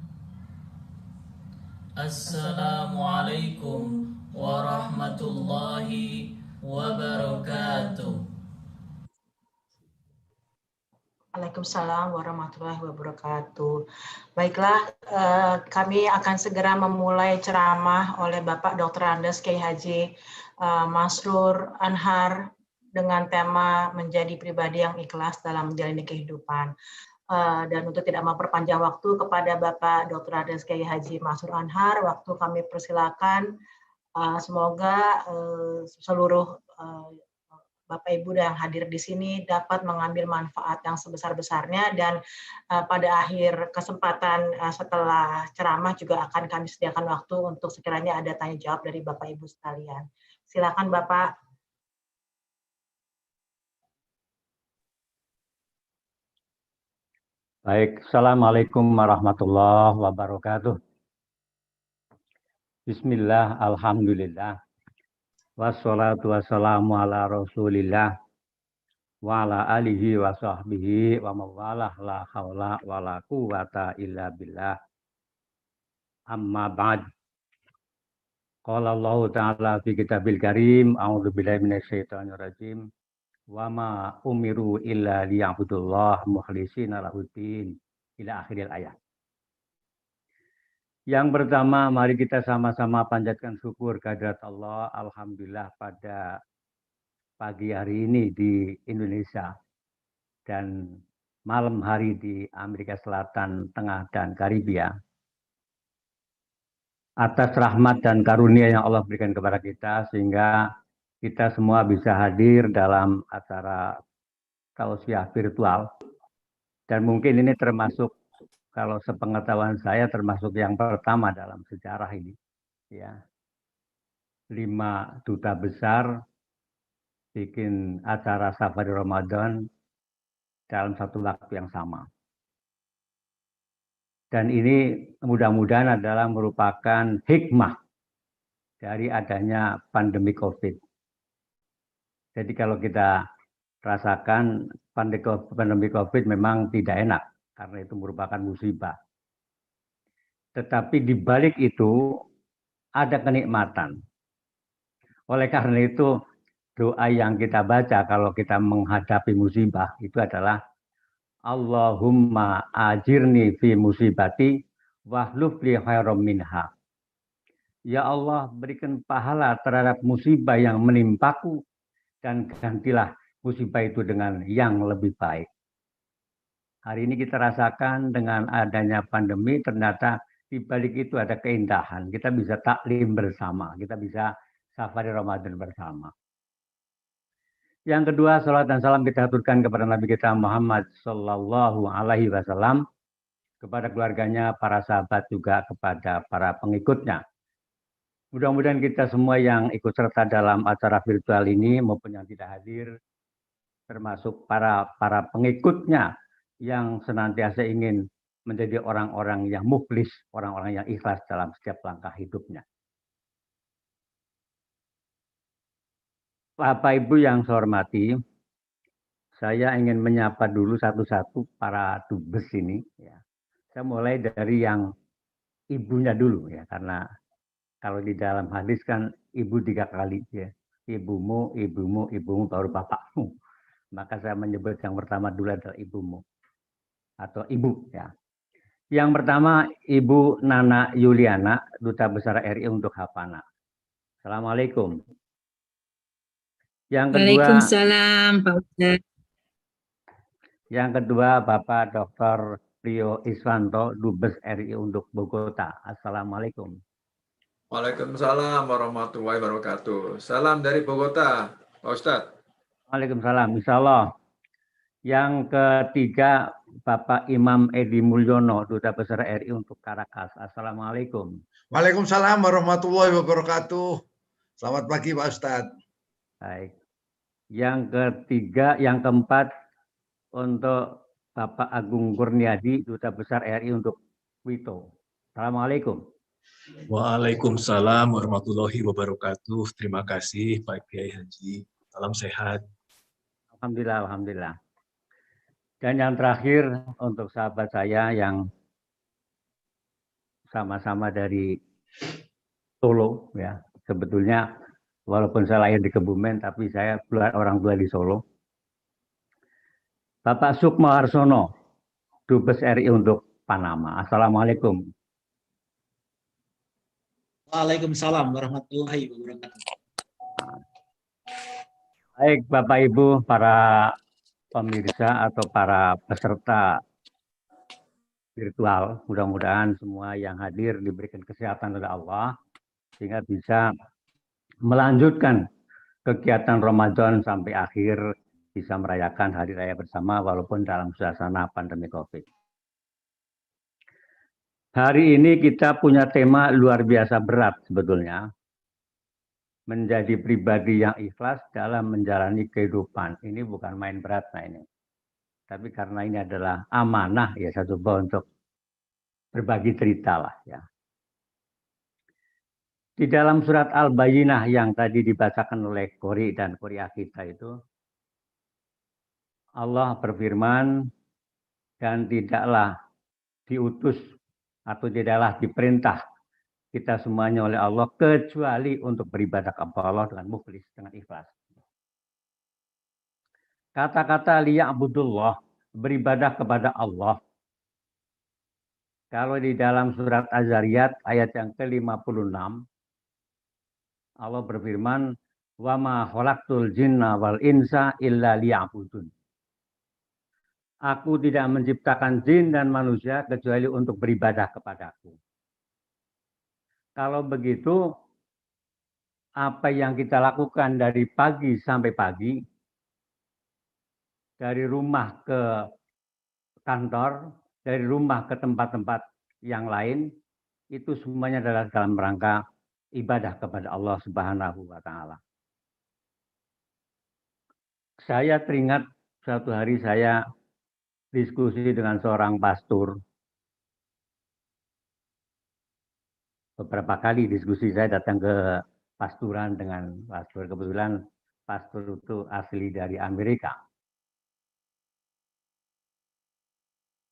Assalamualaikum warahmatullahi wabarakatuh. Waalaikumsalam warahmatullahi wabarakatuh. Baiklah, kami akan segera memulai ceramah oleh Bapak Dr. Andes Kiai Haji Masrur Anhar dengan tema menjadi pribadi yang ikhlas dalam menjalani kehidupan. Dan untuk tidak memperpanjang waktu kepada Bapak Dr. Andes Kiai Haji Masrur Anhar, waktu kami persilakan. Semoga seluruh Bapak Ibu yang hadir di sini dapat mengambil manfaat yang sebesar-besarnya, dan pada akhir kesempatan setelah ceramah juga akan kami sediakan waktu untuk sekiranya ada tanya jawab dari Bapak Ibu sekalian. Silakan Bapak. Baik, Assalamualaikum warahmatullahi wabarakatuh. Bismillah, alhamdulillah. Wassalatu wassalamu ala rasulillah wa ala alihi wa sahbihi wa mawalah la hawla wa la quwata illa billah. Amma ba'd. Qala Allah ta'ala fi kitabil karim, a'udzu billahi minasyaitonir rajim. Wa ma umiru illa liya'budullah mukhlishina lahuddin ila akhiril ayat. Yang pertama, mari kita sama-sama panjatkan syukur kehadirat Allah. Alhamdulillah pada pagi hari ini di Indonesia dan malam hari di Amerika Selatan, Tengah, dan Karibia. Atas rahmat dan karunia yang Allah berikan kepada kita, sehingga kita semua bisa hadir dalam acara tausiah virtual. Dan mungkin ini termasuk, kalau sepengetahuan saya, termasuk yang pertama dalam sejarah ini. Ya, 5 duta besar bikin acara safari Ramadan dalam satu waktu yang sama. Dan ini mudah-mudahan adalah merupakan hikmah dari adanya pandemi COVID. Jadi kalau kita rasakan pandemi COVID memang tidak enak, karena itu merupakan musibah. Tetapi di balik itu ada kenikmatan. Oleh karena itu, doa yang kita baca kalau kita menghadapi musibah itu adalah Allahumma ajirni fi musibati wahluf li khairam minha. Ya Allah, berikan pahala terhadap musibah yang menimpaku dan gantilah musibah itu dengan yang lebih baik. Hari ini kita rasakan dengan adanya pandemi, ternyata di balik itu ada keindahan. Kita bisa taklim bersama, kita bisa safari Ramadan bersama. Yang kedua, salat dan salam kita aturkan kepada Nabi kita Muhammad Sallallahu Alaihi Wasallam, kepada keluarganya, para sahabat, juga kepada para pengikutnya. Mudah-mudahan kita semua yang ikut serta dalam acara virtual ini maupun yang tidak hadir, termasuk para pengikutnya yang senantiasa ingin menjadi orang-orang yang mukhlis, orang-orang yang ikhlas dalam setiap langkah hidupnya. Bapak Ibu yang saya hormati, saya ingin menyapa dulu satu-satu para dubes ini. Ya. Saya mulai dari yang ibunya dulu ya, karena kalau di dalam hadis kan ibu 3 kali ya. Ibumu, ibumu, ibumu, baru bapakmu. Maka saya menyebut yang pertama dulu adalah ibumu atau ibu ya. Yang pertama Ibu Nana Yuliana, Duta Besar RI untuk Havana. Assalamualaikum. Yang kedua, Waalaikumsalam, Pak Ustadz. Yang kedua Bapak Dr. Prio Iswanto, Dubes RI untuk Bogota. Assalamualaikum. Waalaikumsalam warahmatullahi wabarakatuh. Salam dari Bogota, Pak Ustadz. Waalaikumsalam, insya Allah. Yang ketiga, Bapak Imam Edi Mulyono, Duta Besar RI untuk Caracas. Assalamualaikum. Waalaikumsalam warahmatullahi wabarakatuh. Selamat pagi Pak Ustadz. Baik. Yang ketiga, yang keempat, untuk Bapak Agung Kurniadi, Duta Besar RI untuk Quito. Assalamualaikum. Waalaikumsalam warahmatullahi wabarakatuh. Terima kasih Pak Kiai Haji. Salam sehat. Alhamdulillah, alhamdulillah. Dan yang terakhir untuk sahabat saya yang sama-sama dari Solo ya. Sebetulnya walaupun saya lahir di Kebumen tapi saya orang tua di Solo. Bapak Sukmo Harsono, Dubes RI untuk Panama. Assalamualaikum. Waalaikumsalam warahmatullahi wabarakatuh. Baik Bapak Ibu, para pemirsa atau para peserta virtual, mudah-mudahan semua yang hadir diberikan kesehatan oleh Allah sehingga bisa melanjutkan kegiatan Ramadan sampai akhir, bisa merayakan hari raya bersama walaupun dalam suasana pandemi Covid. Hari ini kita punya tema luar biasa berat sebetulnya, menjadi pribadi yang ikhlas dalam menjalani kehidupan. Ini bukan main berat, nah ini. Tapi karena ini adalah amanah, ya saya coba untuk berbagi cerita lah ya. Di dalam surat Al-Bayyinah yang tadi dibacakan oleh Qori dan Qoriah kita itu, Allah berfirman, dan tidaklah diutus atau tidaklah diperintah kita semuanya oleh Allah kecuali untuk beribadah kepada Allah dengan mukhlis, dengan ikhlas. Kata-kata liya'budullah, beribadah kepada Allah. Kalau di dalam surat Az-Zariyat ayat yang ke-56, Allah berfirman, wa ma khalaqtul jinna wal insa illa liya'budun. Aku tidak menciptakan jin dan manusia kecuali untuk beribadah kepadaku. Kalau begitu, apa yang kita lakukan dari pagi sampai pagi, dari rumah ke kantor, dari rumah ke tempat-tempat yang lain, itu semuanya adalah dalam rangka ibadah kepada Allah Subhanahu wa Ta'ala. Saya teringat suatu hari saya diskusi dengan seorang pastor. Beberapa kali diskusi saya datang ke pasturan dengan pastor. Kebetulan pastor itu asli dari Amerika.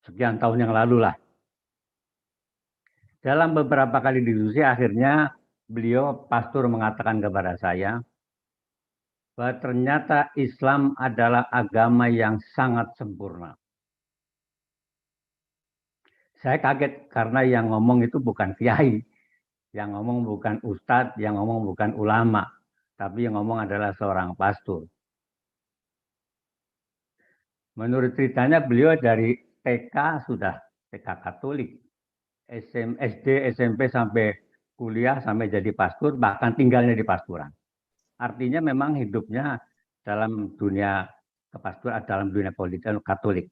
Sekian tahun yang lalu lah. Dalam beberapa kali diskusi akhirnya beliau pastor mengatakan kepada saya bahwa ternyata Islam adalah agama yang sangat sempurna. Saya kaget karena yang ngomong itu bukan kiai, Yang ngomong bukan ustadz, yang ngomong bukan ulama, tapi yang ngomong adalah seorang pastor. Menurut ceritanya beliau dari TK sudah TK Katolik, SD, SMP sampai kuliah sampai jadi pastor, bahkan tinggalnya di pasturan. Artinya memang hidupnya dalam dunia kepasturan, dalam dunia politik Katolik.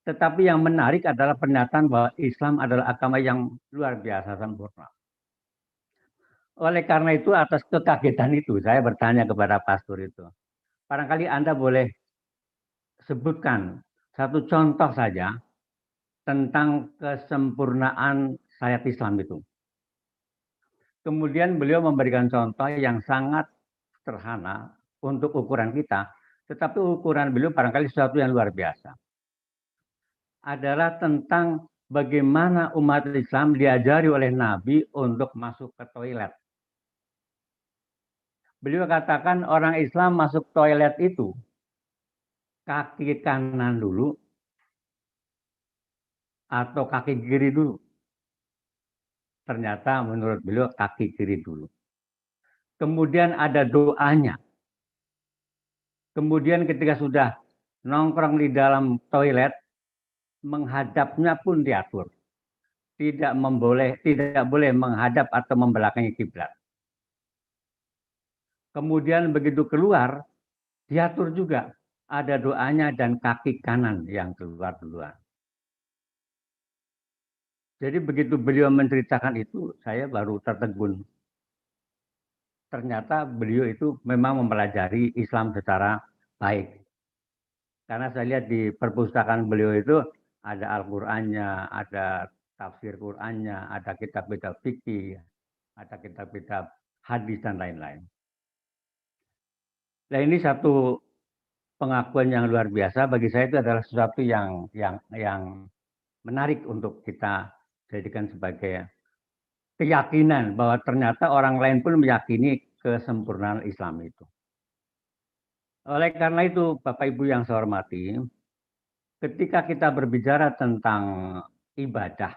Tetapi yang menarik adalah pernyataan bahwa Islam adalah agama yang luar biasa sempurna. Oleh karena itu, atas kekagetan itu, saya bertanya kepada pastor itu, barangkali Anda boleh sebutkan satu contoh saja tentang kesempurnaan syariat Islam itu. Kemudian beliau memberikan contoh yang sangat sederhana untuk ukuran kita, tetapi ukuran beliau barangkali sesuatu yang luar biasa. Adalah tentang bagaimana umat Islam diajari oleh Nabi untuk masuk ke toilet. Beliau katakan orang Islam masuk toilet itu kaki kanan dulu atau kaki kiri dulu. Ternyata menurut beliau kaki kiri dulu. Kemudian ada doanya. Kemudian ketika sudah nongkrong di dalam toilet, menghadapnya pun diatur. Tidak boleh menghadap atau membelakangi kiblat. Kemudian begitu keluar, diatur juga. Ada doanya dan kaki kanan yang keluar duluan. Jadi begitu beliau menceritakan itu, saya baru tertegun. Ternyata beliau itu memang mempelajari Islam secara baik. Karena saya lihat di perpustakaan beliau itu ada Al-Qur'annya, ada tafsir Qur'annya, ada kitab-kitab fikih, ada kitab-kitab hadis dan lain-lain. Nah, ini satu pengakuan yang luar biasa bagi saya, itu adalah sesuatu yang menarik untuk kita jadikan sebagai keyakinan bahwa ternyata orang lain pun meyakini kesempurnaan Islam itu. Oleh karena itu, Bapak Ibu yang saya hormati, ketika kita berbicara tentang ibadah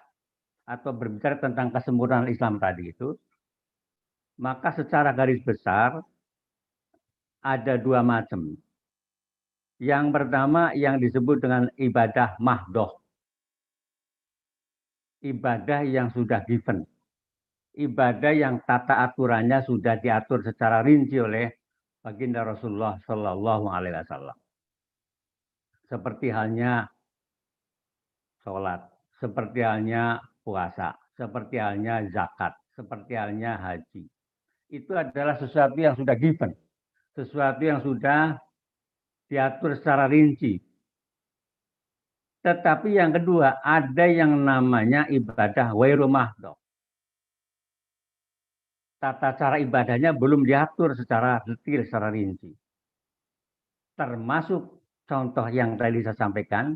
atau berbicara tentang kesempurnaan Islam tadi itu, maka secara garis besar ada dua macam. Yang pertama yang disebut dengan ibadah mahdoh. Ibadah yang sudah given. Ibadah yang tata aturannya sudah diatur secara rinci oleh baginda Rasulullah Shallallahu Alaihi Wasallam. Seperti halnya sholat, seperti halnya puasa, seperti halnya zakat, seperti halnya haji. Itu adalah sesuatu yang sudah given. Sesuatu yang sudah diatur secara rinci. Tetapi yang kedua, ada yang namanya ibadah ghairu mahdoh. Tata cara ibadahnya belum diatur secara detail, secara rinci. Termasuk contoh yang tadi saya sampaikan,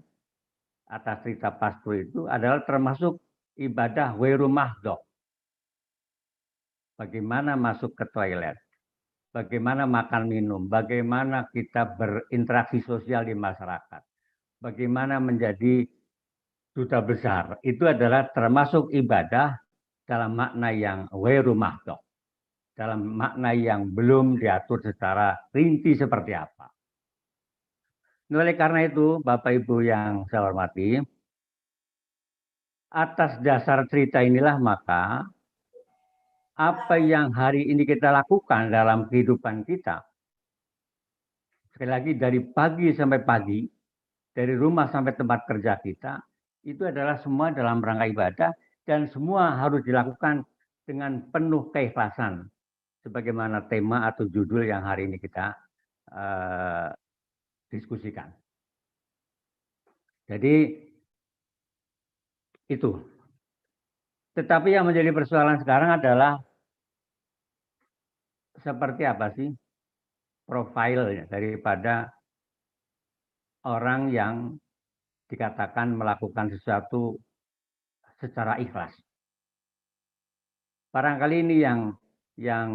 atas cerita pastor itu adalah termasuk ibadah ghairu mahdoh. Bagaimana masuk ke toilet, bagaimana makan minum, bagaimana kita berinteraksi sosial di masyarakat, bagaimana menjadi duta besar, itu adalah termasuk ibadah dalam makna yang ghairu mahdoh, dalam makna yang belum diatur secara rinci seperti apa. Oleh karena itu, Bapak Ibu yang saya hormati, atas dasar cerita inilah maka apa yang hari ini kita lakukan dalam kehidupan kita, sekali lagi dari pagi sampai pagi, dari rumah sampai tempat kerja kita, itu adalah semua dalam rangka ibadah dan semua harus dilakukan dengan penuh keikhlasan. Sebagaimana tema atau judul yang hari ini kita diskusikan. Jadi itu. Tetapi yang menjadi persoalan sekarang adalah seperti apa sih profilnya daripada orang yang dikatakan melakukan sesuatu secara ikhlas. Barangkali ini yang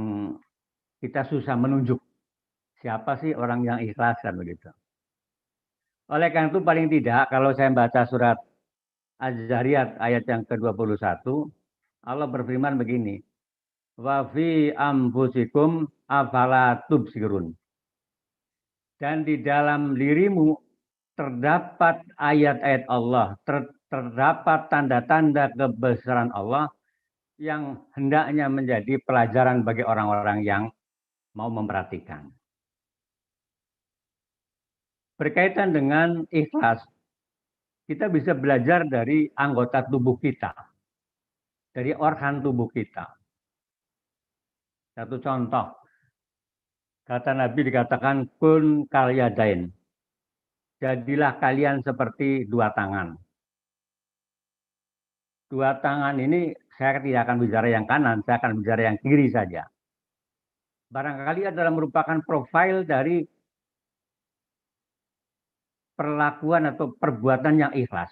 kita susah menunjuk siapa sih orang yang ikhlas kan begitu. Oleh karena itu paling tidak kalau saya baca surat Az-Zariyat ayat yang ke-21, Allah berfirman begini, wa fi anfusikum afala tubsirun. Dan di dalam dirimu terdapat ayat-ayat Allah, terdapat tanda-tanda kebesaran Allah yang hendaknya menjadi pelajaran bagi orang-orang yang mau memperhatikan. Berkaitan dengan ikhlas, kita bisa belajar dari anggota tubuh kita, dari organ tubuh kita. Satu contoh, kata Nabi dikatakan kun kalyadain. Jadilah kalian seperti dua tangan. Dua tangan ini saya tidak akan bicara yang kanan, saya akan bicara yang kiri saja. Barangkali adalah merupakan profil dari perlakuan atau perbuatan yang ikhlas.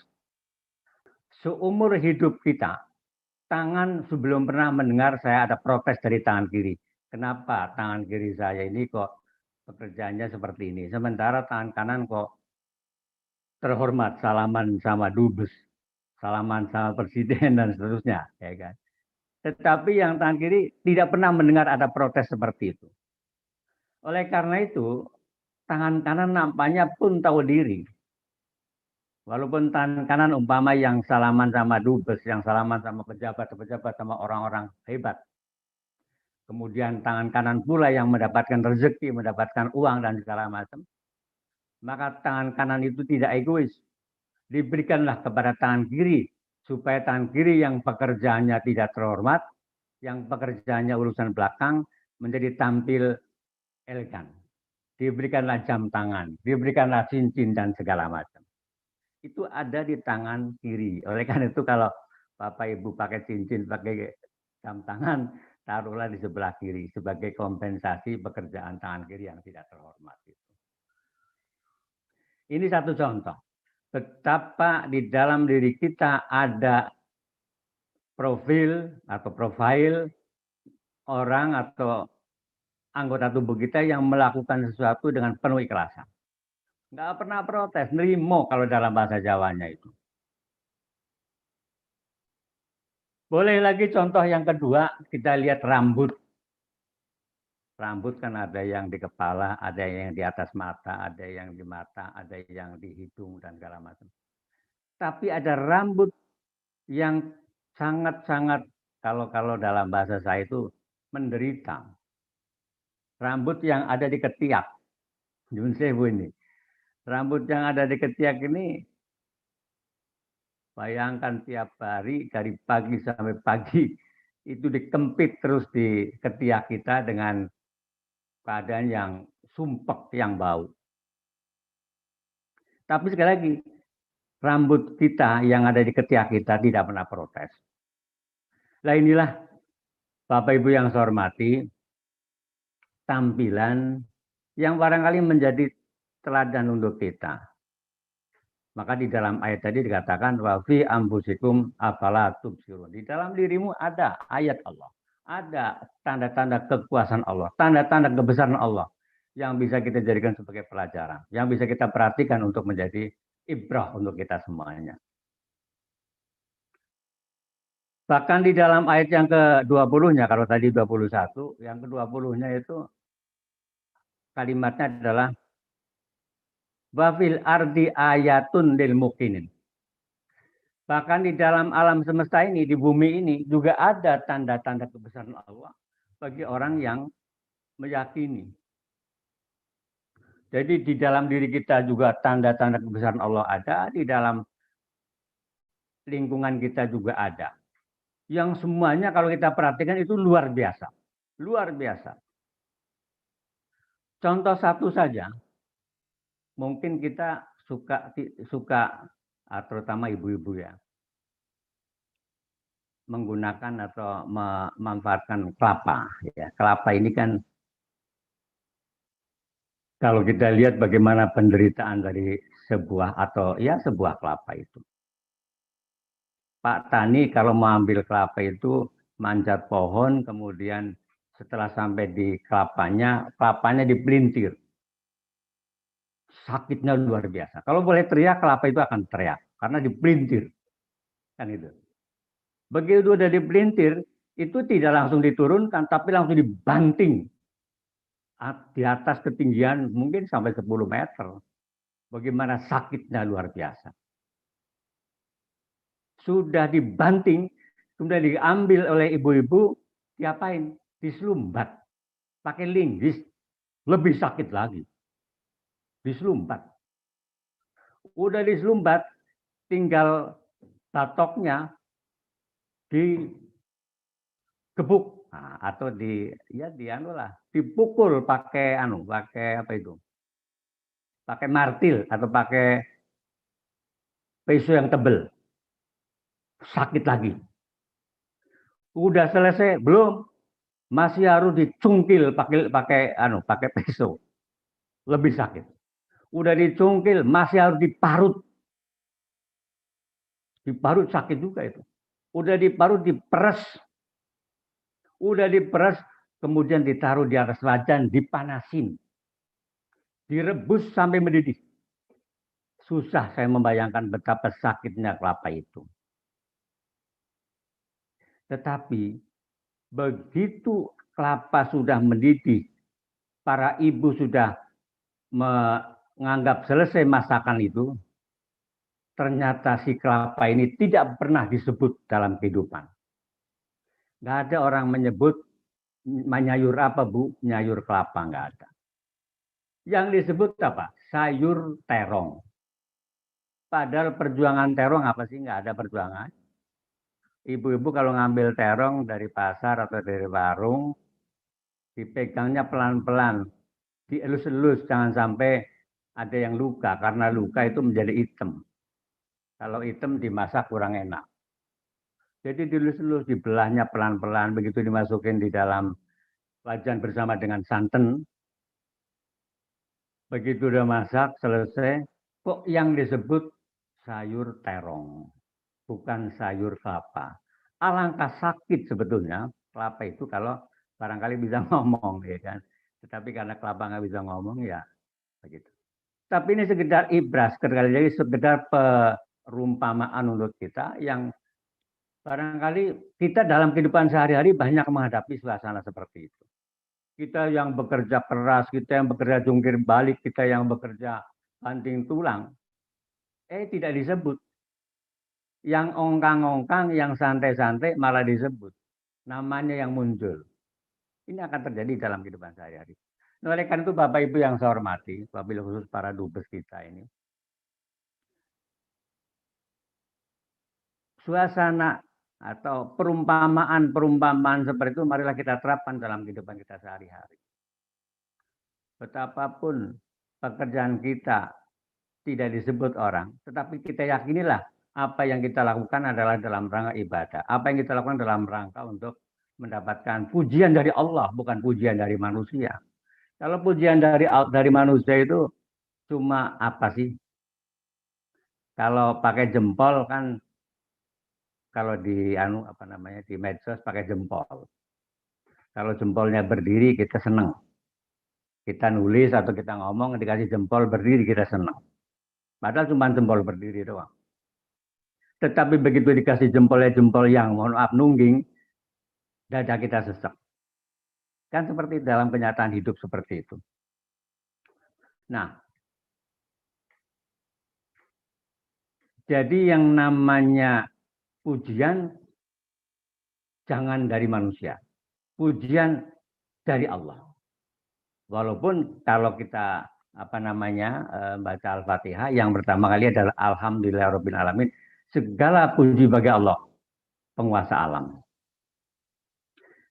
Seumur hidup kita, tangan sebelum pernah mendengar saya ada protes dari tangan kiri. Kenapa tangan kiri saya ini kok pekerjaannya seperti ini, sementara tangan kanan kok terhormat, salaman sama dubes, salaman sama presiden dan seterusnya, ya kan. Tetapi yang tangan kiri tidak pernah mendengar ada protes seperti itu. Oleh karena itu, tangan kanan nampaknya pun tahu diri. Walaupun tangan kanan umpama yang salaman sama dubes, yang salaman sama pejabat-pejabat, sama orang-orang hebat. Kemudian tangan kanan pula yang mendapatkan rezeki, mendapatkan uang dan segala macam. Maka tangan kanan itu tidak egois. Diberikanlah kepada tangan kiri, supaya tangan kiri yang pekerjaannya tidak terhormat, yang pekerjaannya urusan belakang, menjadi tampil elegan. Diberikanlah jam tangan, diberikanlah cincin dan segala macam. Itu ada di tangan kiri. Oleh karena itu kalau Bapak Ibu pakai cincin, pakai jam tangan, taruhlah di sebelah kiri sebagai kompensasi pekerjaan tangan kiri yang tidak terhormat. Ini satu contoh. Betapa di dalam diri kita ada profil orang atau anggota tubuh kita yang melakukan sesuatu dengan penuh ikhlasan. Nggak pernah protes, nerimo kalau dalam bahasa Jawanya itu. Boleh lagi contoh yang kedua, kita lihat rambut. Rambut kan ada yang di kepala, ada yang di atas mata, ada yang di mata, ada yang di hidung, dan segala macam. Tapi ada rambut yang sangat-sangat, kalau dalam bahasa saya itu, menderita. Rambut yang ada di ketiak. Nyun sewu ini. Rambut yang ada di ketiak ini, bayangkan tiap hari dari pagi sampai pagi, itu dikempit terus di ketiak kita dengan keadaan yang sumpek, yang bau. Tapi sekali lagi, rambut kita yang ada di ketiak kita tidak pernah protes. Nah inilah Bapak Ibu yang saya hormati, tampilan yang barangkali menjadi teladan untuk kita. Maka di dalam ayat tadi dikatakan, wa fi anfusikum afala tubsirun. Di dalam dirimu ada ayat Allah. Ada tanda-tanda kekuasaan Allah, tanda-tanda kebesaran Allah yang bisa kita jadikan sebagai pelajaran, yang bisa kita perhatikan untuk menjadi ibrah untuk kita semuanya. Bahkan di dalam ayat yang ke-20-nya, kalau tadi 21, yang ke-20-nya itu kalimatnya adalah wa fil ardi ayatun lil muqinin. Bahkan di dalam alam semesta ini, di bumi ini, juga ada tanda-tanda kebesaran Allah bagi orang yang meyakini. Jadi di dalam diri kita juga tanda-tanda kebesaran Allah ada, di dalam lingkungan kita juga ada. Yang semuanya kalau kita perhatikan itu luar biasa. Luar biasa. Contoh satu saja, mungkin kita suka terutama ibu-ibu ya, menggunakan atau memanfaatkan kelapa. Ya, kelapa ini kan kalau kita lihat bagaimana penderitaan dari sebuah kelapa itu. Pak Tani kalau mau ambil kelapa itu manjat pohon, kemudian setelah sampai di kelapanya dipelintir. Sakitnya luar biasa. Kalau boleh teriak, kelapa itu akan teriak karena dipelintir. Kan itu. Begitu udah dipelintir, itu tidak langsung diturunkan, tapi langsung dibanting di atas ketinggian mungkin sampai 10 meter. Bagaimana sakitnya luar biasa. Sudah dibanting, kemudian diambil oleh ibu-ibu, diapain? Diselumbat. Pakai linggis, lebih sakit lagi. Diselumbat. Udah diselumbat, tinggal batoknya digebuk. Nah, atau dipukul pakai apa itu? Pakai martil atau pakai pisau yang tebal. Sakit lagi. Udah selesai belum? Masih harus dicungkil pakai pisau. Lebih sakit. Udah dicungkil, masih harus diparut. Diparut sakit juga itu. Udah diparut, diperes. Udah diperes, kemudian ditaruh di atas wajan, dipanasin. Direbus sampai mendidih. Susah saya membayangkan betapa sakitnya kelapa itu. Tetapi begitu kelapa sudah mendidih, para ibu sudah menganggap selesai masakan itu, ternyata si kelapa ini tidak pernah disebut dalam kehidupan. Nggak ada orang menyebut menyayur apa Bu, nyayur kelapa, nggak ada. Yang disebut apa? Sayur terong. Padahal perjuangan terong apa sih? Nggak ada perjuangan. Ibu-ibu kalau ngambil terong dari pasar atau dari warung, dipegangnya pelan-pelan, dielus-elus, jangan sampai ada yang luka, karena luka itu menjadi hitam. Kalau hitam dimasak kurang enak. Jadi dielus-elus, dibelahnya pelan-pelan, begitu dimasukin di dalam wajan bersama dengan santan. Begitu udah masak, selesai, kok yang disebut sayur terong, bukan sayur kelapa. Alangkah sakit sebetulnya kelapa itu kalau barangkali bisa ngomong, ya kan. Tetapi karena kelapa nggak bisa ngomong, ya begitu. Tapi ini sekedar ibras, jadi sekedar perumpamaan untuk kita yang barangkali kita dalam kehidupan sehari-hari banyak menghadapi suasana seperti itu. Kita yang bekerja keras, kita yang bekerja jungkir balik, kita yang bekerja banting tulang, tidak disebut. Yang ongkang-ongkang, yang santai-santai malah disebut. Namanya yang muncul. Ini akan terjadi dalam kehidupan sehari-hari. Nah, oleh karena itu Bapak Ibu yang saya hormati, wabil khusus para dubes kita ini, suasana atau perumpamaan seperti itu marilah kita terapkan dalam kehidupan kita sehari-hari. Betapapun pekerjaan kita tidak disebut orang, tetapi kita yakinilah apa yang kita lakukan adalah dalam rangka ibadah. Apa yang kita lakukan dalam rangka untuk mendapatkan pujian dari Allah, bukan pujian dari manusia. Kalau pujian dari manusia itu cuma apa sih? Kalau pakai jempol kan, kalau di di medsos pakai jempol. Kalau jempolnya berdiri kita senang. Kita nulis atau kita ngomong dikasih jempol berdiri kita senang. Padahal cuma jempol berdiri doang. Tetapi begitu dikasih jempol yang mohon maaf nungging, dada kita sesek. Kan seperti dalam kenyataan hidup seperti itu. Nah, jadi yang namanya pujian jangan dari manusia. Pujian dari Allah. Walaupun kalau kita baca Al-Fatihah, yang pertama kali adalah Alhamdulillahirabbil alamin, segala puji bagi Allah, penguasa alam.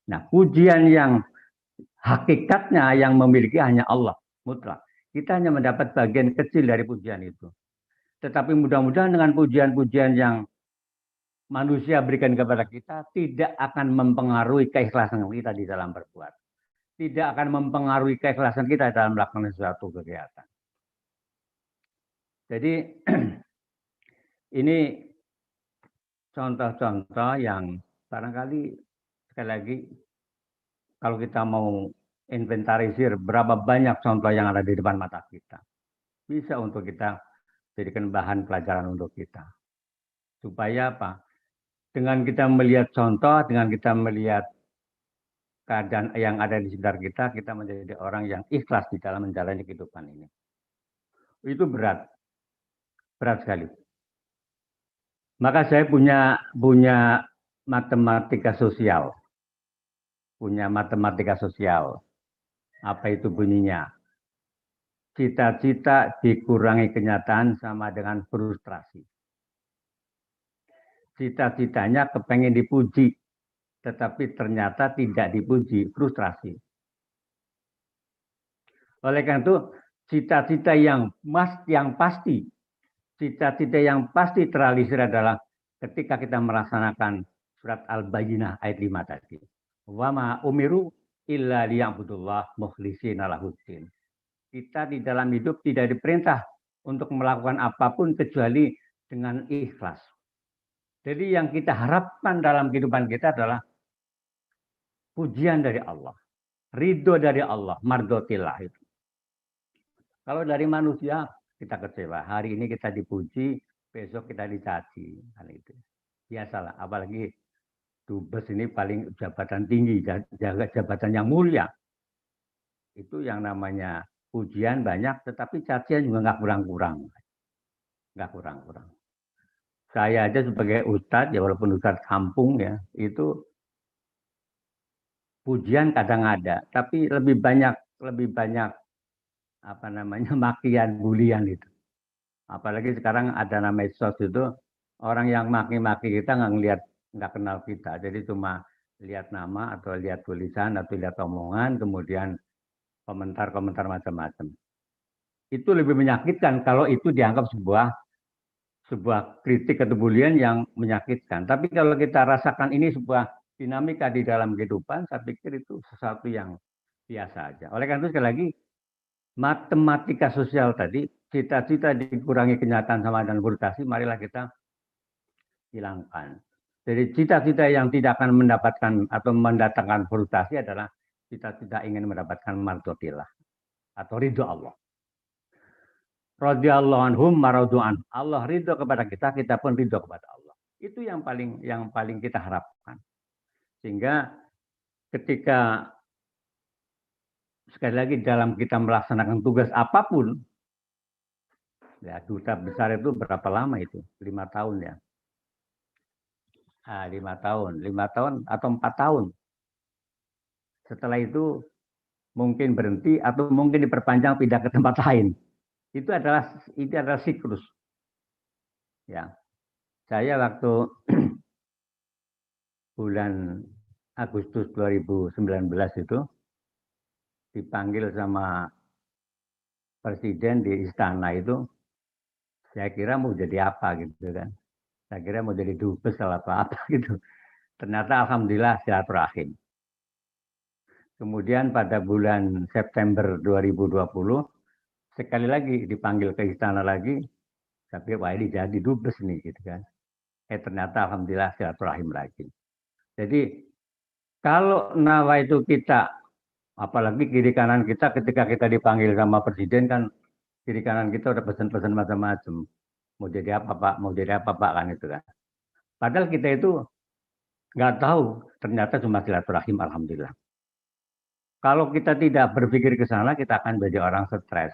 Nah, pujian yang hakikatnya yang memiliki hanya Allah mutlak. Kita hanya mendapat bagian kecil dari pujian itu. Tetapi mudah-mudahan dengan pujian-pujian yang manusia berikan kepada kita tidak akan mempengaruhi keikhlasan kita di dalam berbuat. Tidak akan mempengaruhi keikhlasan kita dalam melakukan suatu kegiatan. Jadi ini contoh-contoh yang barangkali sekali lagi kalau kita mau inventarisir berapa banyak contoh yang ada di depan mata kita, bisa untuk kita jadikan bahan pelajaran untuk kita. Supaya apa? Dengan kita melihat contoh, dengan kita melihat keadaan yang ada di sekitar kita, kita menjadi orang yang ikhlas di dalam menjalani kehidupan ini. Itu berat sekali. Maka saya punya matematika sosial. Apa itu bunyinya? Cita-cita dikurangi kenyataan sama dengan frustrasi. Cita-citanya kepengen dipuji, tetapi ternyata tidak dipuji, frustrasi. Oleh karena itu, cita-cita yang pasti terrealisir adalah ketika kita melaksanakan surat Al-Bayyinah ayat 5 tadi. Wa ma umiru illa liya'budullah mukhlishina lahuddin. Kita di dalam hidup tidak diperintah untuk melakukan apapun kecuali dengan ikhlas. Jadi yang kita harapkan dalam kehidupan kita adalah pujian dari Allah, ridho dari Allah, mardotillah itu. Kalau dari manusia kita kecewa, hari ini kita dipuji, besok kita dicaci, kan itu. Biasalah, apalagi dubes ini paling jabatan tinggi, jabatan yang mulia. Itu yang namanya pujian banyak, tetapi cacian juga nggak kurang-kurang. Saya aja sebagai ustadz, ya walaupun ustadz kampung ya, itu pujian kadang ada, tapi lebih banyak makian, bulian itu. Apalagi sekarang ada nama medsos itu, orang yang maki-maki kita nggak kenal kita, jadi cuma lihat nama atau lihat tulisan atau lihat omongan, kemudian komentar macam-macam. Itu lebih menyakitkan kalau itu dianggap sebuah kritik atau bulian yang menyakitkan. Tapi kalau kita rasakan ini sebuah dinamika di dalam kehidupan, saya pikir itu sesuatu yang biasa aja. Oleh karena itu sekali lagi, matematika sosial tadi, cita-cita dikurangi kenyataan sama dengan frustrasi, marilah kita hilangkan. Jadi cita-cita yang tidak akan mendapatkan atau mendatangkan frustrasi adalah cita-cita ingin mendapatkan mardotillah atau ridho Allah. Radhiyallahu anhum maradu'an. Allah ridho kepada kita, kita pun ridho kepada Allah. Itu yang paling kita harapkan. Sehingga ketika sekali lagi dalam kita melaksanakan tugas apapun, ya duta besar itu berapa lama itu? 5 tahun ya. 5 tahun atau 4 tahun. Setelah itu mungkin berhenti atau mungkin diperpanjang pindah ke tempat lain. Itu adalah siklus. Ya. Saya waktu bulan Agustus 2019 itu dipanggil sama presiden di istana itu, saya kira mau jadi apa gitu kan. Saya kira mau jadi dubes atau apa gitu. Ternyata alhamdulillah silaturahim. Kemudian pada bulan September 2020 sekali lagi dipanggil ke istana lagi, tapi wah ini jadi dubes nih gitu kan. Ternyata alhamdulillah silaturahim lagi. Jadi kalau nawa itu kita, apalagi kiri kanan kita ketika kita dipanggil sama presiden kan, kiri kanan kita udah pesan-pesan macam-macam. Mau jadi apa Pak kan itu kan. Padahal kita itu nggak tahu, ternyata cuma silaturahim alhamdulillah. Kalau kita tidak berpikir ke sana, kita akan menjadi orang stres,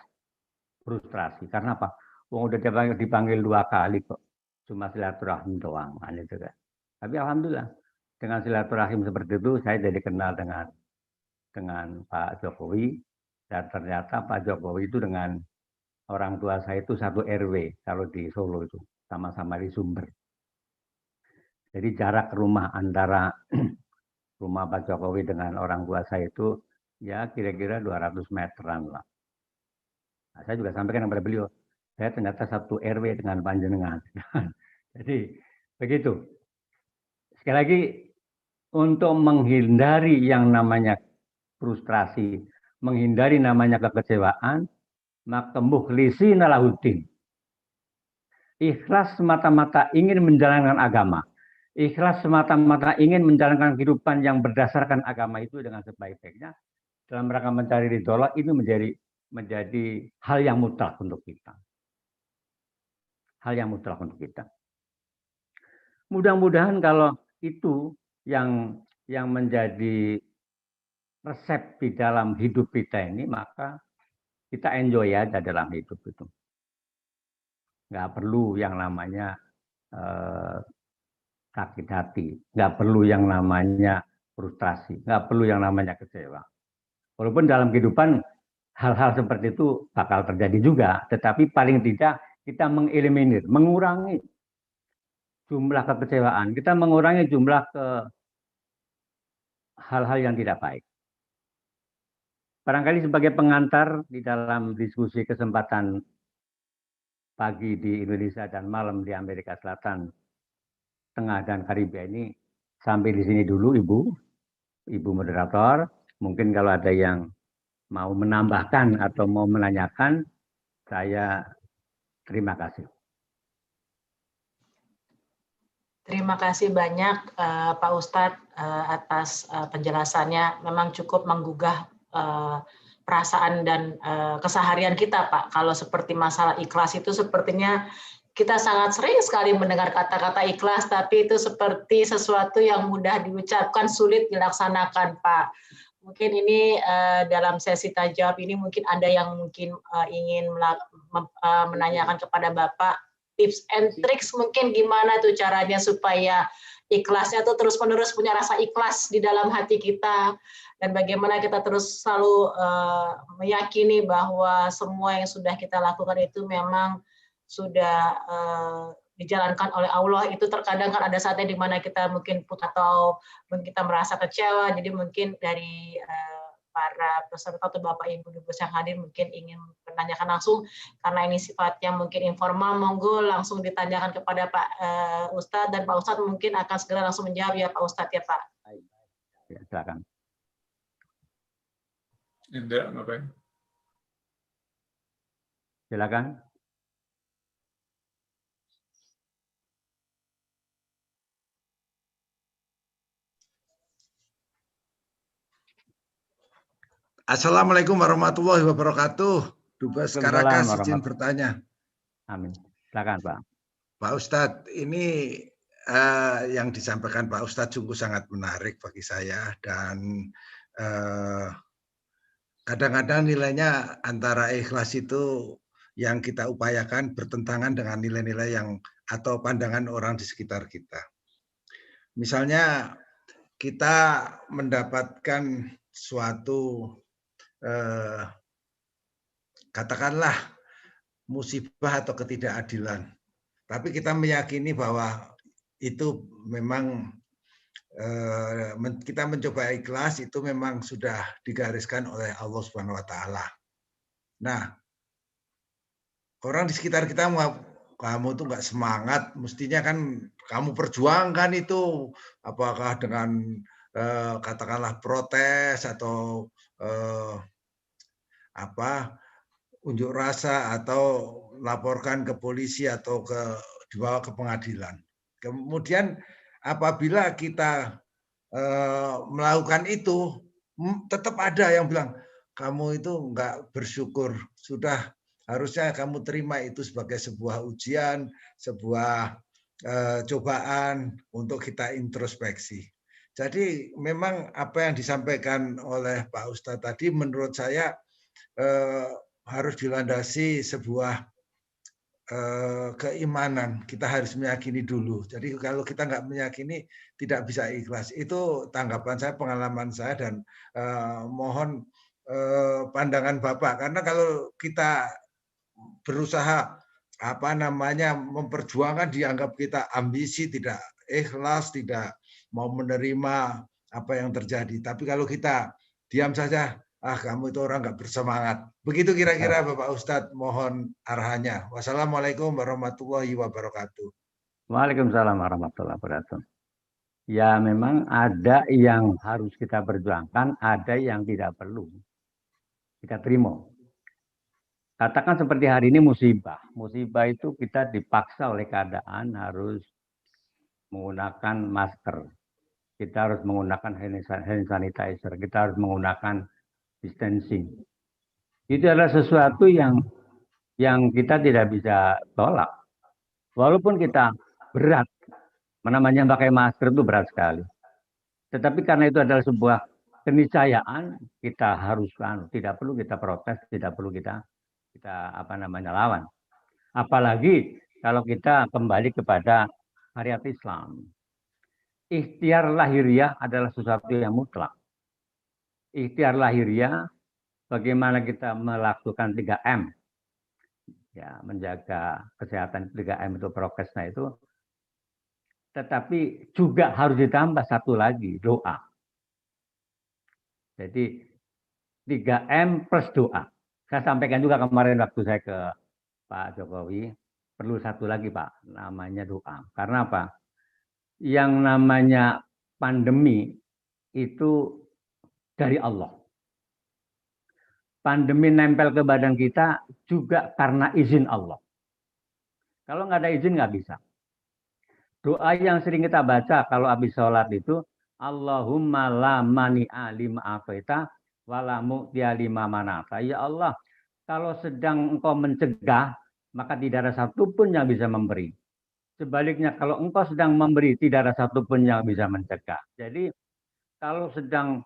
frustrasi. Karena apa? Wong udah dipanggil 2 kali kok, cuma silaturahim doang, kan itu kan. Tapi alhamdulillah dengan silaturahim seperti itu, saya jadi kenal dengan Pak Jokowi, dan ternyata Pak Jokowi itu dengan orang tua saya itu satu RW kalau di Solo itu, sama-sama di Sumber. Jadi jarak rumah antara rumah Pak Jokowi dengan orang tua saya itu ya kira-kira 200 meteran lah. Nah, saya juga sampaikan kepada beliau, saya ternyata satu RW dengan panjenengan. Jadi begitu. Sekali lagi, untuk menghindari yang namanya frustrasi, menghindari namanya kekecewaan, maka mukhlishina lahuddin. Ikhlas semata-mata ingin menjalankan agama. Ikhlas semata-mata ingin menjalankan kehidupan yang berdasarkan agama itu dengan sebaik-baiknya. Dalam rangka mencari ridho Allah, itu menjadi hal yang mutlak untuk kita. Hal yang mutlak untuk kita. Mudah-mudahan kalau itu yang menjadi resep di dalam hidup kita ini, maka kita enjoy aja dalam hidup itu. Nggak perlu yang namanya sakit hati, nggak perlu yang namanya frustrasi, nggak perlu yang namanya kecewa. Walaupun dalam kehidupan hal-hal seperti itu bakal terjadi juga, tetapi paling tidak kita mengeliminir, mengurangi jumlah kekecewaan, kita mengurangi jumlah ke hal-hal yang tidak baik. Barangkali sebagai pengantar di dalam diskusi kesempatan pagi di Indonesia dan malam di Amerika Selatan, Tengah dan Karibia ini, sampai di sini dulu Ibu moderator. Mungkin kalau ada yang mau menambahkan atau mau menanyakan, saya terima kasih. Terima kasih banyak Pak Ustadz atas penjelasannya. Memang cukup menggugah perasaan dan keseharian kita, Pak. Kalau seperti masalah ikhlas itu sepertinya kita sangat sering sekali mendengar kata-kata ikhlas, tapi itu seperti sesuatu yang mudah diucapkan, sulit dilaksanakan, Pak. Mungkin ini dalam sesi tanya jawab ini mungkin ada yang mungkin ingin menanyakan kepada Bapak tips and tricks, mungkin gimana tuh caranya supaya ikhlasnya tuh terus-menerus punya rasa ikhlas di dalam hati kita, dan bagaimana kita terus selalu meyakini bahwa semua yang sudah kita lakukan itu memang sudah dijalankan oleh Allah. Itu terkadang kan ada saatnya di mana kita mungkin putus atau kita merasa kecewa, jadi mungkin dari para peserta atau Bapak Ibu Dubes yang hadir mungkin ingin menanyakan langsung, karena ini sifatnya mungkin informal, monggo langsung ditanyakan kepada Pak Ustadz, dan Pak Ustadz mungkin akan segera langsung menjawab ya Pak Ustadz ya Pak. Ya, silakan. Indra, ngapain? Silakan. Assalamualaikum warahmatullahi wabarakatuh. Dubes Karakas izin bertanya. Amin. Silakan Pak. Pak Ustadz, ini yang disampaikan Pak Ustadz sungguh sangat menarik bagi saya, dan kadang-kadang nilainya antara ikhlas itu yang kita upayakan bertentangan dengan nilai-nilai yang atau pandangan orang di sekitar kita. Misalnya kita mendapatkan suatu katakanlah musibah atau ketidakadilan, tapi kita meyakini bahwa itu memang kita mencoba ikhlas, itu memang sudah digariskan oleh Allah Subhanahu wa taala. Nah, orang di sekitar kita kamu tuh nggak semangat, mestinya kan kamu perjuangkan itu, apakah dengan katakanlah protes atau unjuk rasa atau laporkan ke polisi atau dibawa ke pengadilan. Kemudian apabila kita melakukan itu, tetap ada yang bilang kamu itu enggak bersyukur, sudah harusnya kamu terima itu sebagai sebuah ujian, sebuah cobaan untuk kita introspeksi. Jadi memang apa yang disampaikan oleh Pak Ustadz tadi menurut saya harus dilandasi sebuah keimanan. Kita harus meyakini dulu. Jadi kalau kita nggak meyakini tidak bisa ikhlas. Itu tanggapan saya, pengalaman saya, dan mohon pandangan Bapak. Karena kalau kita berusaha memperjuangkan, dianggap kita ambisi, tidak ikhlas, tidak mau menerima apa yang terjadi. Tapi kalau kita diam saja, kamu itu orang nggak bersemangat. Begitu kira-kira Bapak Ustadz, mohon arahannya. Wassalamualaikum warahmatullahi wabarakatuh. Waalaikumsalam warahmatullahi wabarakatuh. Ya memang ada yang harus kita perjuangkan, ada yang tidak perlu kita terima. Katakan seperti hari ini musibah. Musibah itu kita dipaksa oleh keadaan harus menggunakan masker. Kita harus menggunakan hand sanitizer. Kita harus menggunakan distancing. Itu adalah sesuatu yang kita tidak bisa tolak. Walaupun kita berat namanya pakai masker itu berat sekali. Tetapi karena itu adalah sebuah keniscayaan, kita harus tidak perlu kita protes, tidak perlu kita lawan. Apalagi kalau kita kembali kepada syariat Islam. Ikhtiar lahiriah adalah sesuatu yang mutlak. Ikhtiar lahiriah, bagaimana kita melakukan 3M, ya, menjaga kesehatan 3M itu prokesnya itu, tetapi juga harus ditambah satu lagi, doa. Jadi 3M plus doa. Saya sampaikan juga kemarin waktu saya ke Pak Jokowi, perlu satu lagi Pak, namanya doa. Karena apa? Yang namanya pandemi itu dari Allah. Pandemi nempel ke badan kita juga karena izin Allah. Kalau nggak ada izin nggak bisa. Doa yang sering kita baca kalau habis sholat itu, Allahumma la mani'a lima afaita wa la mu'tiya lima manata. Ya Allah, kalau sedang engkau mencegah, maka tidak ada satupun yang bisa memberi. Sebaliknya, kalau engkau sedang memberi, tidak ada satupun yang bisa mencegah. Jadi, kalau sedang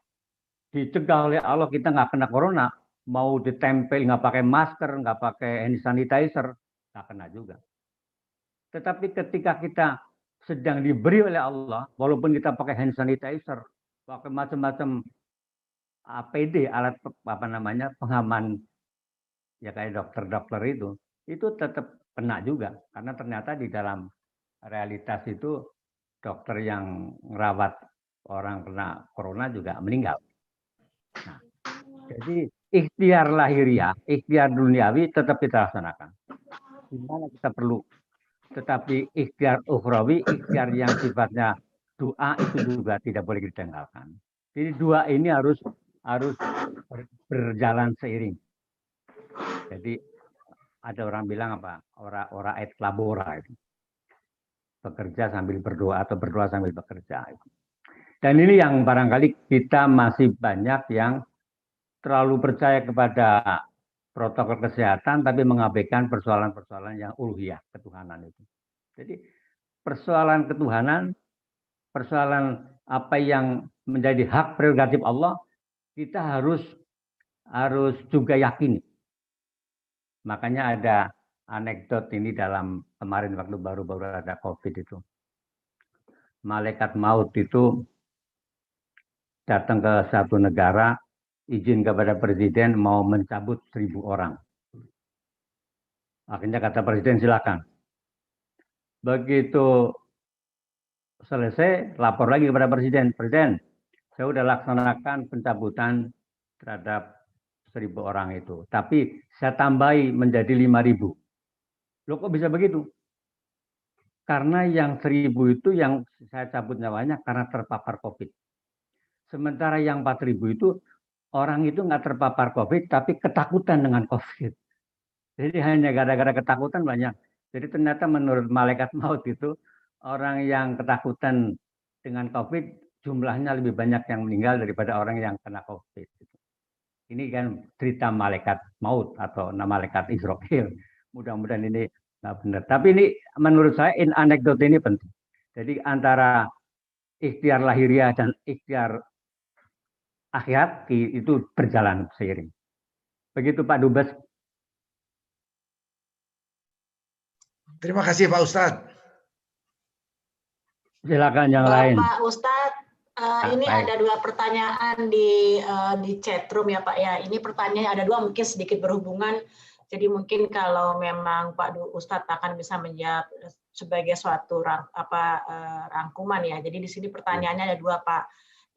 dicegah oleh Allah, kita nggak kena corona, mau ditempel, nggak pakai masker, nggak pakai hand sanitizer, nggak kena juga. Tetapi ketika kita sedang diberi oleh Allah, walaupun kita pakai hand sanitizer, pakai macam-macam APD, alat pengaman, ya kayak dokter-dokter itu tetap kena juga. Karena ternyata di dalam realitas itu dokter yang merawat orang kena corona juga meninggal. Nah, jadi ikhtiar lahiriah, ikhtiar duniawi tetap kita laksanakan. Di mana kita perlu. Tetapi ikhtiar ukhrawi, ikhtiar yang sifatnya doa itu juga tidak boleh ditinggalkan. Jadi dua ini harus berjalan seiring. Jadi ada orang bilang apa? Ora et labora itu. Bekerja sambil berdoa atau berdoa sambil bekerja. Dan ini yang barangkali kita masih banyak yang terlalu percaya kepada protokol kesehatan tapi mengabaikan persoalan-persoalan yang uluhiyah, ketuhanan itu. Jadi persoalan ketuhanan, persoalan apa yang menjadi hak prerogatif Allah, kita harus juga yakini. Makanya ada anekdot ini dalam kemarin waktu baru-baru ada COVID itu. Malaikat maut itu datang ke satu negara, izin kepada presiden mau mencabut 1.000 orang. Akhirnya kata presiden silakan. Begitu selesai, lapor lagi kepada presiden. Presiden, saya sudah laksanakan pencabutan terhadap 1.000 orang itu. Tapi saya tambahi menjadi 5.000. Loh kok bisa begitu? Karena yang 1.000 itu yang saya cabut nyawanya karena terpapar COVID. Sementara yang 4.000 itu orang itu nggak terpapar COVID, tapi ketakutan dengan COVID. Jadi hanya gara-gara ketakutan banyak. Jadi ternyata menurut malaikat maut itu, orang yang ketakutan dengan COVID, jumlahnya lebih banyak yang meninggal daripada orang yang kena COVID. Ini kan cerita malaikat maut atau malaikat Israel. Mudah-mudahan ini nggak benar. Tapi ini menurut saya anekdot ini penting. Jadi antara ikhtiar lahiriah dan ikhtiar akhirat itu berjalan seiring. Begitu Pak Dubes. Terima kasih Pak Ustadz. Silakan yang lain. Pak Ustadz, ini baik. ada 2 pertanyaan di chat room ya Pak ya. Ini pertanyaan ada 2 mungkin sedikit berhubungan. Jadi mungkin kalau memang Pak Ustadz akan bisa menjawab sebagai suatu rangkuman ya. Jadi di sini pertanyaannya ada 2 Pak.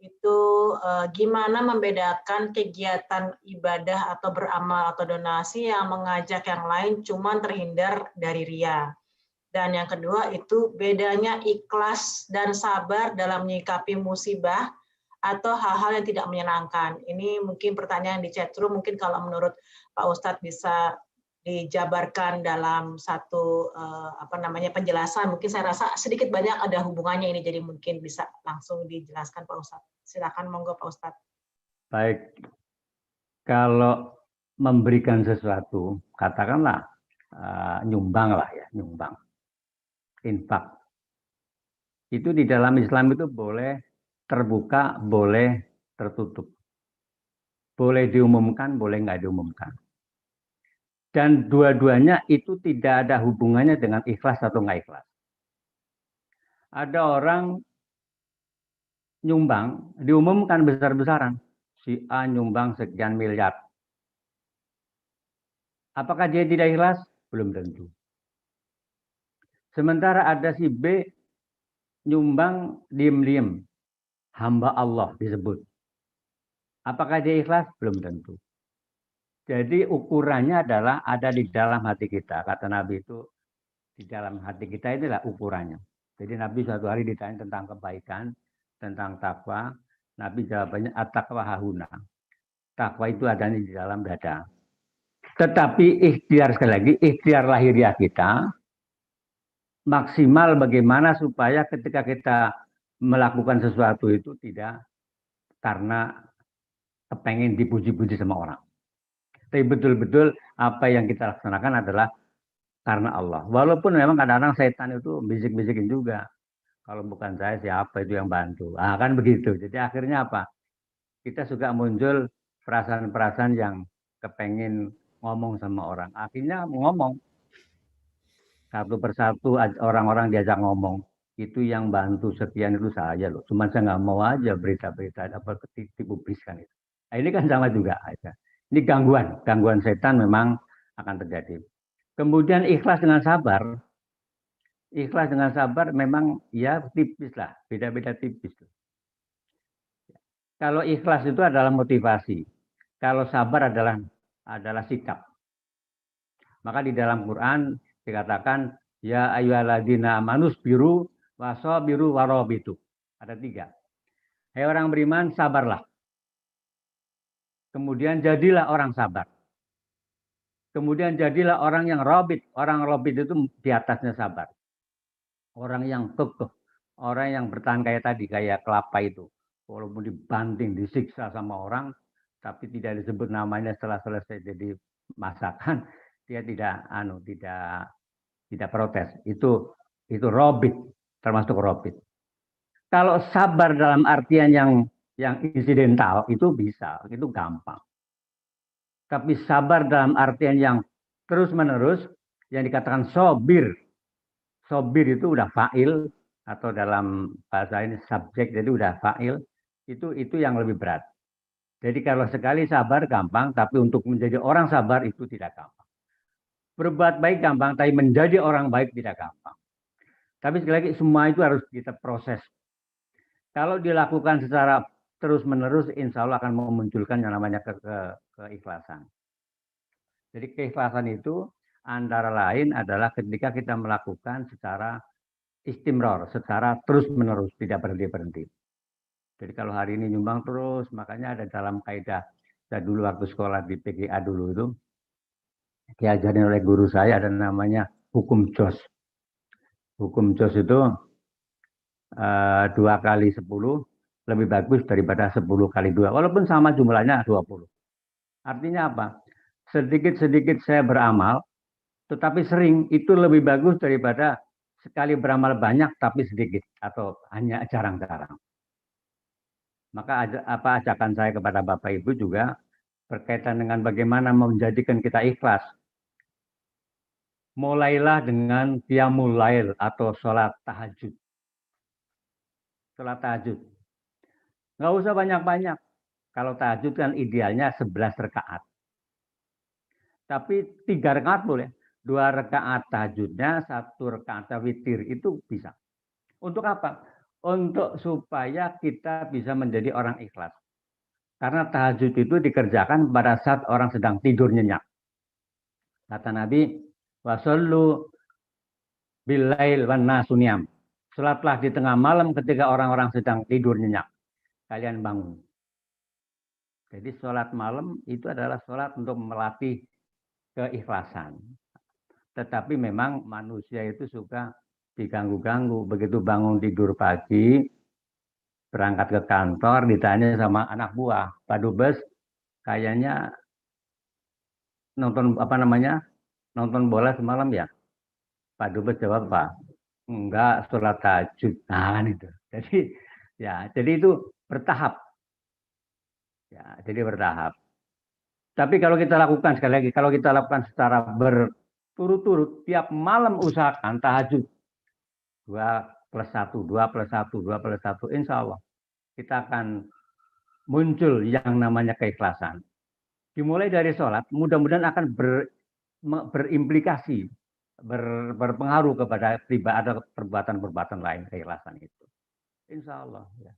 Itu gimana membedakan kegiatan ibadah atau beramal atau donasi yang mengajak yang lain cuman terhindar dari ria. Dan yang kedua itu bedanya ikhlas dan sabar dalam menyikapi musibah atau hal-hal yang tidak menyenangkan. Ini mungkin pertanyaan di chat room, mungkin kalau menurut Pak Ustadz bisa dijabarkan dalam satu penjelasan. Mungkin saya rasa sedikit banyak ada hubungannya ini, jadi mungkin bisa langsung dijelaskan Pak Ustadz. Silakan monggo Pak Ustadz. Baik, kalau memberikan sesuatu, katakanlah nyumbang lah ya, nyumbang, infak. itu di dalam Islam itu boleh terbuka, boleh tertutup. Boleh diumumkan, boleh nggak diumumkan. Dan dua-duanya itu tidak ada hubungannya dengan ikhlas atau nggak ikhlas. Ada orang nyumbang, diumumkan besar-besaran. Si A nyumbang sekian miliar. Apakah dia tidak ikhlas? Belum tentu. Sementara ada si B nyumbang diem-diem. Hamba Allah disebut. Apakah dia ikhlas? Belum tentu. Jadi ukurannya adalah ada di dalam hati kita. Kata Nabi itu, di dalam hati kita inilah ukurannya. Jadi Nabi suatu hari ditanya tentang kebaikan, tentang takwa. Nabi jawabannya at-taqwa hahuna. Takwa itu adanya di dalam dada. Tetapi ikhtiar, sekali lagi, ikhtiar lahiriah kita maksimal bagaimana supaya ketika kita melakukan sesuatu itu tidak karena kepengen dipuji-puji sama orang. Tapi betul-betul apa yang kita laksanakan adalah karena Allah. Walaupun memang kadang-kadang setan itu bisik-bisikin juga. Kalau bukan saya, siapa itu yang bantu? Ah, kan begitu. Jadi akhirnya apa? Kita suka muncul perasaan-perasaan yang kepengen ngomong sama orang. Akhirnya ngomong. Satu persatu orang-orang diajak ngomong. Itu yang bantu sekian itu saya loh. Cuma saya nggak mau aja berita-berita apa dipubliskan itu. Nah, ini kan sama juga. Ini gangguan setan memang akan terjadi. Kemudian ikhlas dengan sabar. Ikhlas dengan sabar memang ya tipis lah, beda-beda tipis. Kalau ikhlas itu adalah motivasi. Kalau sabar adalah sikap. Maka di dalam Quran dikatakan ya ayyuhalladzina amanus biru wasabiru warabitu. Ada 3. Hai orang beriman, sabarlah. Kemudian jadilah orang sabar. Kemudian jadilah orang yang robit. Orang robit itu di atasnya sabar. Orang yang kekeh. Orang yang bertahan kayak tadi, kayak kelapa itu. Walaupun dibanting, disiksa sama orang, tapi tidak disebut namanya setelah selesai jadi masakan, dia tidak protes. Itu robit, termasuk robit. Kalau sabar dalam artian yang insidental itu bisa, itu gampang. Tapi sabar dalam artian yang terus-menerus, yang dikatakan sobir. Sobir itu udah fa'il, atau dalam bahasa ini subjek, jadi udah fa'il. Itu yang lebih berat. Jadi kalau sekali sabar gampang, tapi untuk menjadi orang sabar itu tidak gampang. Berbuat baik gampang, tapi menjadi orang baik tidak gampang. Tapi sekali lagi semua itu harus kita proses. Kalau dilakukan secara terus-menerus, insya Allah akan memunculkan yang namanya keikhlasan. Jadi keikhlasan itu antara lain adalah ketika kita melakukan secara istimror, secara terus-menerus, tidak berhenti-berhenti. Jadi kalau hari ini nyumbang terus, makanya ada dalam kaidah, saya dulu waktu sekolah di PGA dulu itu, diajarin oleh guru saya ada namanya hukum jos. Hukum jos itu 2 kali 10 lebih bagus daripada 10 kali 2. Walaupun sama jumlahnya 20. Artinya apa? Sedikit-sedikit saya beramal, tetapi sering itu lebih bagus daripada sekali beramal banyak tapi sedikit atau hanya jarang-jarang. Maka ajakan saya kepada Bapak Ibu juga berkaitan dengan bagaimana menjadikan kita ikhlas. Mulailah dengan qiyamul lail atau sholat tahajud. Sholat tahajud. Nggak usah banyak-banyak. Kalau tahajud kan idealnya 11 rakaat. Tapi 3 rakaat boleh. 2 rakaat tahajudnya, 1 rakaat witir itu bisa. Untuk apa? Untuk supaya kita bisa menjadi orang ikhlas. Karena tahajud itu dikerjakan pada saat orang sedang tidur nyenyak. Kata Nabi, wasallu billail wan nasu niyam. Salatlah di tengah malam ketika orang-orang sedang tidur nyenyak. Kalian bangun. Jadi sholat malam itu adalah sholat untuk melatih keikhlasan. Tetapi memang manusia itu suka diganggu-ganggu. Begitu bangun tidur pagi, berangkat ke kantor, ditanya sama anak buah, Pak Dubes, kayaknya nonton bola semalam ya? Pak Dubes jawab apa? enggak sholat tahajud. Nah, kan itu. Jadi itu bertahap. Ya, jadi bertahap. Tapi kalau kita lakukan sekali lagi, kalau kita lakukan secara berturut-turut, tiap malam usahakan tahajud 2+1, 2+1, 2+1, insya Allah kita akan muncul yang namanya keikhlasan. Dimulai dari sholat, mudah-mudahan akan berimplikasi, berpengaruh kepada ada perbuatan-perbuatan lain keikhlasan itu. Insya Allah. Ya.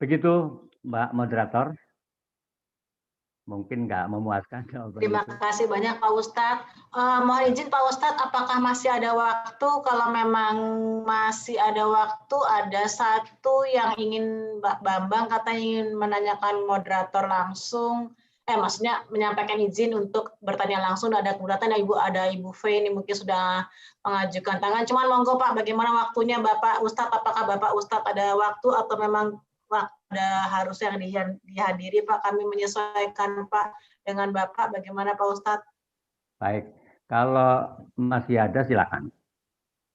Begitu Mbak Moderator. Mungkin nggak memuaskan jawaban Terima itu. kasih banyak Pak Ustadz. Mohon izin Pak Ustadz, apakah masih ada waktu? Kalau memang masih ada waktu, ada satu yang ingin Mbak Bambang katanya ingin menanyakan moderator langsung. Maksudnya menyampaikan izin untuk bertanya langsung. Ada keberatan ada Ibu V ini mungkin sudah mengajukan tangan. Cuman monggo Pak, bagaimana waktunya Bapak Ustadz? Apakah Bapak Ustadz ada waktu atau memang ada harus yang dihadiri Pak? Kami menyesuaikan Pak dengan Bapak, bagaimana Pak Ustadz? Baik, kalau masih ada silakan.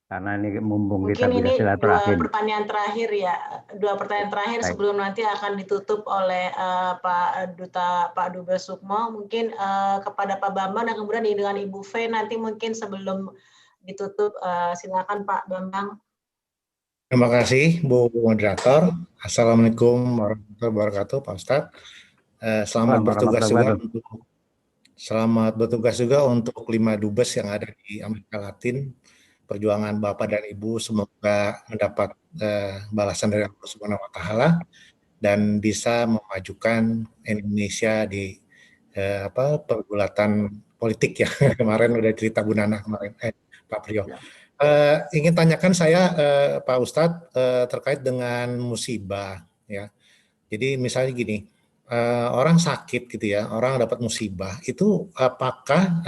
Karena ini mumpung Mungkin kita bisa ini silaturahim. dua pertanyaan terakhir Baik. sebelum nanti akan ditutup oleh Pak Dubes Sukmo. Mungkin kepada Pak Bambang dan kemudian dengan Ibu V nanti mungkin sebelum ditutup silakan Pak Bambang. Terima kasih Bu Moderator. Assalamualaikum warahmatullahi wabarakatuh Pak Ustadz. Selamat bertugas juga untuk 5 dubes yang ada di Amerika Latin. Perjuangan Bapak dan Ibu semoga mendapat balasan dari Allah Subhanahu wa Ta'ala dan bisa memajukan Indonesia di pergulatan politik ya. Kemarin udah cerita Bu Nana kemarin, Pak Priyo. Ingin tanyakan saya Pak Ustadz terkait dengan musibah ya. Jadi misalnya gini, orang sakit gitu ya, orang dapat musibah itu apakah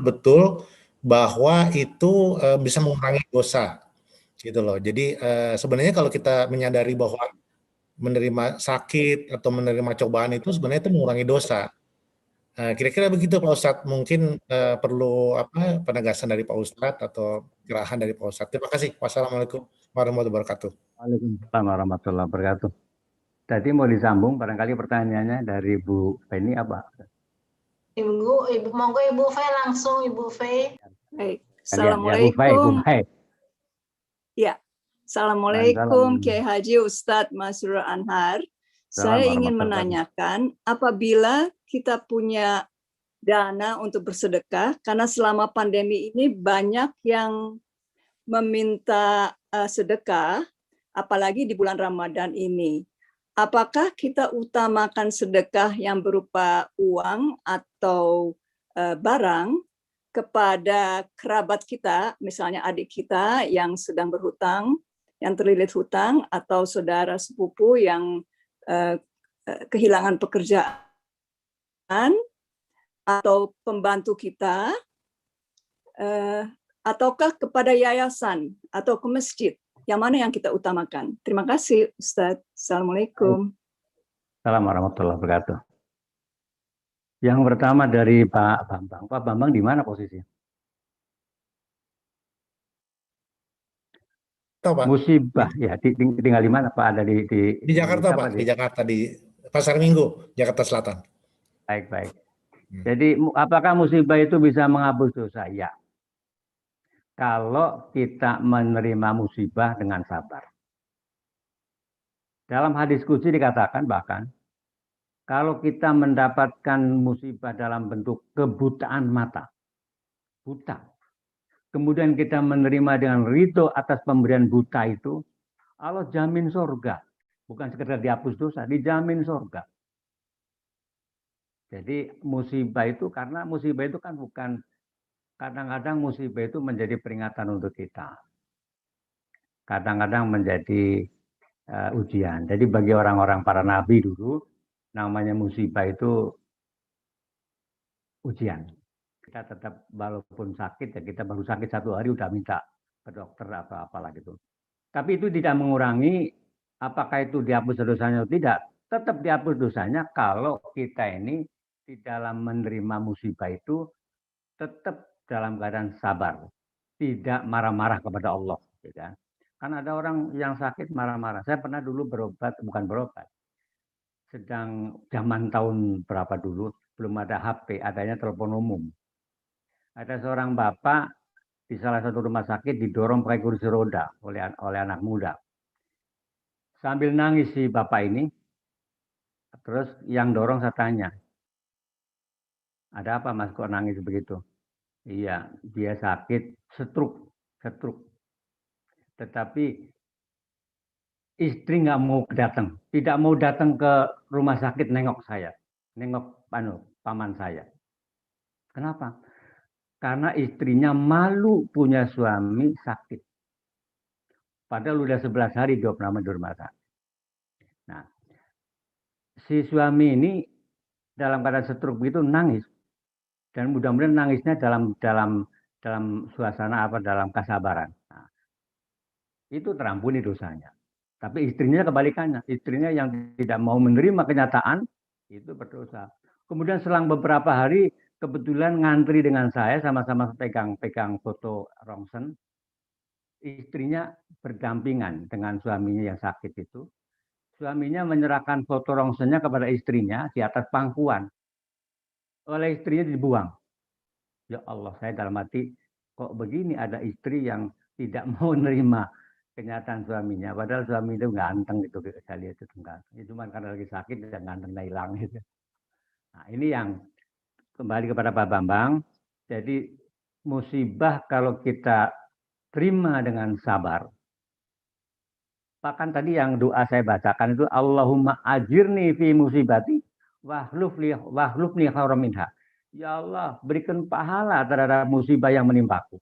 betul bahwa itu bisa mengurangi dosa gitu loh. Jadi sebenarnya kalau kita menyadari bahwa menerima sakit atau menerima cobaan itu sebenarnya itu mengurangi dosa. Kira-kira begitu Pak Ustadz, mungkin perlu penegasan dari Pak Ustadz atau gerahan dari Pak Ustadz. Terima kasih. Wassalamualaikum warahmatullahi wabarakatuh. Waalaikumsalam warahmatullahi wabarakatuh. Tadi mau disambung, barangkali pertanyaannya dari Bu Penny apa? Ibu, monggo Ibu V langsung Ibu V. Baik. Assalamualaikum. Ya, Assalamualaikum Kiai Haji Ustadz Masrur Anhar. Saya ingin menanyakan, apabila kita punya dana untuk bersedekah, karena selama pandemi ini banyak yang meminta sedekah, apalagi di bulan Ramadan ini. Apakah kita utamakan sedekah yang berupa uang atau barang kepada kerabat kita, misalnya adik kita yang sedang berhutang, yang terlilit hutang, atau saudara sepupu yang kehilangan pekerjaan, atau pembantu kita, ataukah kepada yayasan atau ke masjid? Yang mana yang kita utamakan? Terima kasih Ustadz. Assalamualaikum. Assalamualaikum warahmatullahi wabarakatuh. Yang pertama dari Pak Bambang. Pak Bambang di mana posisinya? Pak. Musibah, ya tinggal di mana Pak? Ada di Jakarta Pak, di Jakarta, di Pasar Minggu, Jakarta Selatan. Baik. Jadi apakah musibah itu bisa menghapus dosa? Ya. Kalau kita menerima musibah dengan sabar. Dalam hadis qudsi dikatakan bahkan, kalau kita mendapatkan musibah dalam bentuk kebutaan mata, buta, kemudian kita menerima dengan ridho atas pemberian buta itu, Allah jamin surga. Bukan sekedar dihapus dosa, dijamin surga. Jadi musibah itu, karena musibah itu kan bukan, kadang-kadang musibah itu menjadi peringatan untuk kita. Kadang-kadang menjadi ujian. Jadi bagi orang-orang para nabi dulu, namanya musibah itu ujian. Kita tetap walaupun sakit, ya kita baru sakit 1 hari udah minta ke dokter atau apalah gitu. Tapi itu tidak mengurangi apakah itu dihapus dosanya atau tidak. Tetap dihapus dosanya kalau kita ini di dalam menerima musibah itu tetap dalam keadaan sabar. tidak marah-marah kepada Allah. Ya. Kan ada orang yang sakit marah-marah. Saya pernah dulu berobat, bukan berobat. Sedang zaman tahun berapa dulu, belum ada HP, adanya telepon umum. Ada seorang bapak di salah satu rumah sakit didorong pakai kursi roda oleh anak muda. Sambil nangis si bapak ini, terus yang dorong saya tanya, ada apa mas kok nangis begitu? Iya, dia sakit stroke. Tetapi istri nggak mau datang, tidak mau datang ke rumah sakit nengok saya, nengok paman saya. Kenapa? Karena istrinya malu punya suami sakit. Padahal udah 11 hari dia pernah di rumah sakit. Nah, si suami ini dalam keadaan stroke begitu nangis. Dan mudah-mudahan nangisnya dalam suasana dalam kesabaran. Nah, itu terampuni dosanya. Tapi istrinya kebalikannya, istrinya yang tidak mau menerima kenyataan itu berdosa. Kemudian selang beberapa hari kebetulan ngantri dengan saya, sama-sama pegang foto rongsen. Istrinya berdampingan dengan suaminya yang sakit itu. Suaminya menyerahkan foto rongsennya kepada istrinya di atas pangkuan. Oleh istrinya dibuang. Ya Allah, saya dalam hati, kok begini ada istri yang tidak mau menerima kenyataan suaminya. Padahal suami itu ganteng gitu, saya lihat itu ganteng. Ya, cuma karena lagi sakit dan ganteng hilang gitu. Nah, ini yang kembali kepada Pak Bambang. Jadi musibah kalau kita terima dengan sabar. Bahkan tadi yang doa saya bacakan itu Allahumma ajirni fi musibati wahlufni khairan minha. Ya Allah, berikan pahala terhadap musibah yang menimpaku.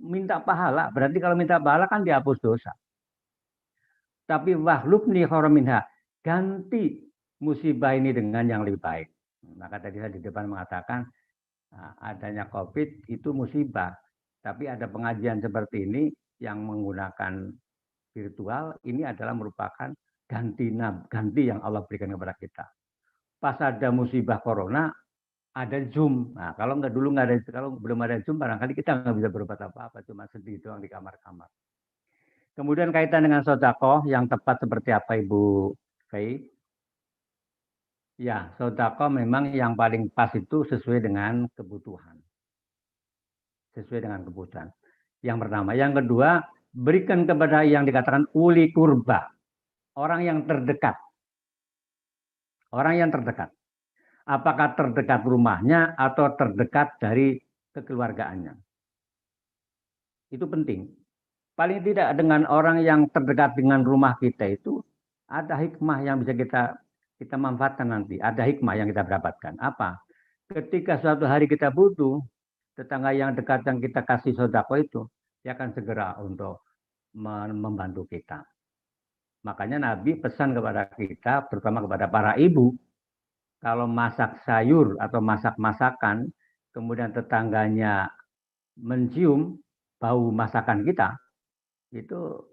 Minta pahala, berarti kalau minta pahala kan dihapus dosa. Tapi wahlufni khairan minha, ganti musibah ini dengan yang lebih baik. Maka tadi saya di depan mengatakan adanya COVID itu musibah. Tapi ada pengajian seperti ini yang menggunakan virtual, ini adalah merupakan ganti yang Allah berikan kepada kita. Pas ada musibah corona, ada Zoom. Nah, kalau belum ada Zoom, barangkali kita nggak bisa berbuat apa-apa, cuma sedih doang di kamar-kamar. Kemudian kaitan dengan sedekah yang tepat seperti apa Ibu Fei? Ya, sedekah memang yang paling pas itu sesuai dengan kebutuhan. Sesuai dengan kebutuhan. Yang pertama. Yang kedua, berikan kepada yang dikatakan uli kurba. Orang yang terdekat. Orang yang terdekat. Apakah terdekat rumahnya atau terdekat dari kekeluargaannya. Itu penting. Paling tidak dengan orang yang terdekat dengan rumah kita itu ada hikmah yang bisa kita manfaatkan nanti. Ada hikmah yang kita dapatkan. Apa? Ketika suatu hari kita butuh, tetangga yang dekat yang kita kasih sedekah itu, dia akan segera untuk membantu kita. Makanya Nabi pesan kepada kita, terutama kepada para ibu, kalau masak sayur atau masak masakan, kemudian tetangganya mencium bau masakan kita, itu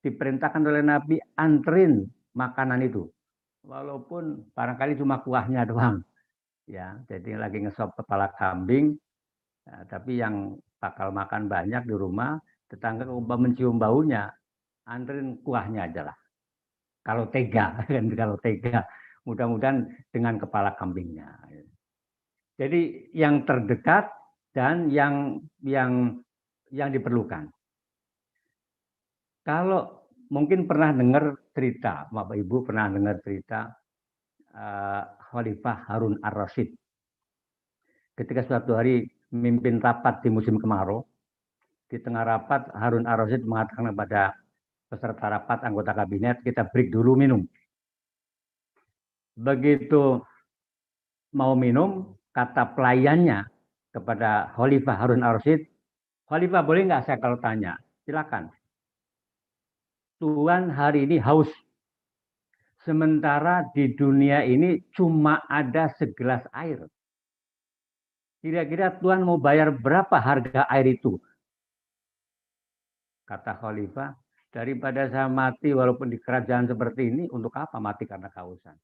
diperintahkan oleh Nabi anterin makanan itu, walaupun barangkali cuma kuahnya doang, ya. Jadi lagi ngesop kepala kambing, ya, tapi yang bakal makan banyak di rumah, tetangga mencium baunya, anterin kuahnya aja lah. Kalau tega, kan kalau tega. Mudah-mudahan dengan kepala kambingnya. Jadi yang terdekat dan yang diperlukan. Kalau mungkin pernah dengar cerita, Bapak Ibu pernah dengar cerita Khalifah Harun ar-Rasyid. Ketika suatu hari memimpin rapat di musim kemarau, di tengah rapat Harun ar-Rasyid mengatakan kepada peserta rapat anggota kabinet, kita break dulu minum. Begitu mau minum, kata pelayannya kepada Khalifah Harun ar-Rasyid, Khalifah boleh nggak saya kalau tanya? Silakan. Tuhan hari ini haus. Sementara di dunia ini cuma ada segelas air. Kira-kira Tuhan mau bayar berapa harga air itu? Kata Khalifah, daripada saya mati walaupun di kerajaan seperti ini, untuk apa mati karena kehausan?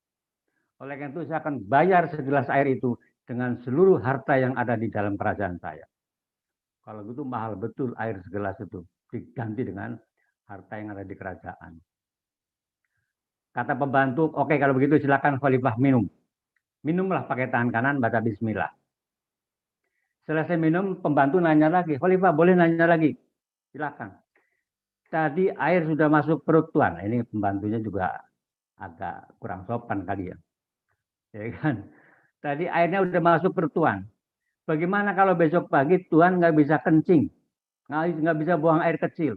Oleh karena itu saya akan bayar segelas air itu dengan seluruh harta yang ada di dalam kerajaan saya. Kalau gitu mahal betul air segelas itu diganti dengan harta yang ada di kerajaan. Kata pembantu, oke kalau begitu silakan Khalifah minum. Minumlah pakai tangan kanan, baca bismillah. Selesai minum, pembantu nanya lagi, Khalifah boleh nanya lagi? Silakan. Tadi air sudah masuk perut Tuan. Ini pembantunya juga agak kurang sopan kali ya. Ya kan? Tadi airnya udah masuk perut Tuan. Bagaimana kalau besok pagi Tuan nggak bisa kencing? Nggak bisa buang air kecil?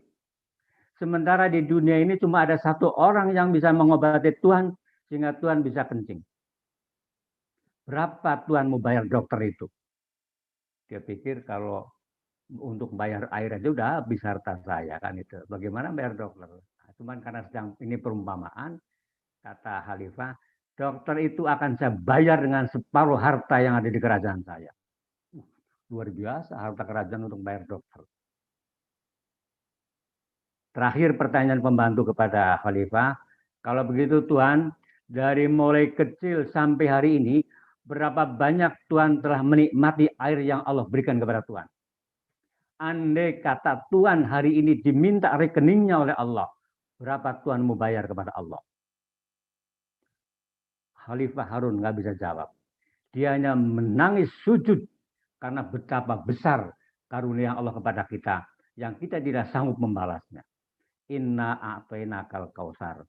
Sementara di dunia ini cuma ada satu orang yang bisa mengobati Tuan sehingga Tuan bisa kencing. Berapa Tuan mau bayar dokter itu? Dia pikir kalau untuk bayar air aja udah habis harta saya kan itu. Bagaimana bayar dokter? Nah, cuman karena sedang ini perumpamaan, kata Khalifah, dokter itu akan saya bayar dengan separuh harta yang ada di kerajaan saya. Luar biasa harta kerajaan untuk bayar dokter. Terakhir pertanyaan pembantu kepada Khalifah, kalau begitu Tuan, dari mulai kecil sampai hari ini, berapa banyak Tuan telah menikmati air yang Allah berikan kepada Tuan? Andai kata Tuan hari ini diminta rekeningnya oleh Allah, berapa Tuan mau bayar kepada Allah? Khalifah Harun nggak bisa jawab. Dia hanya menangis sujud karena betapa besar karunia Allah kepada kita yang kita tidak sanggup membalasnya. Inna a'tainakal kausar.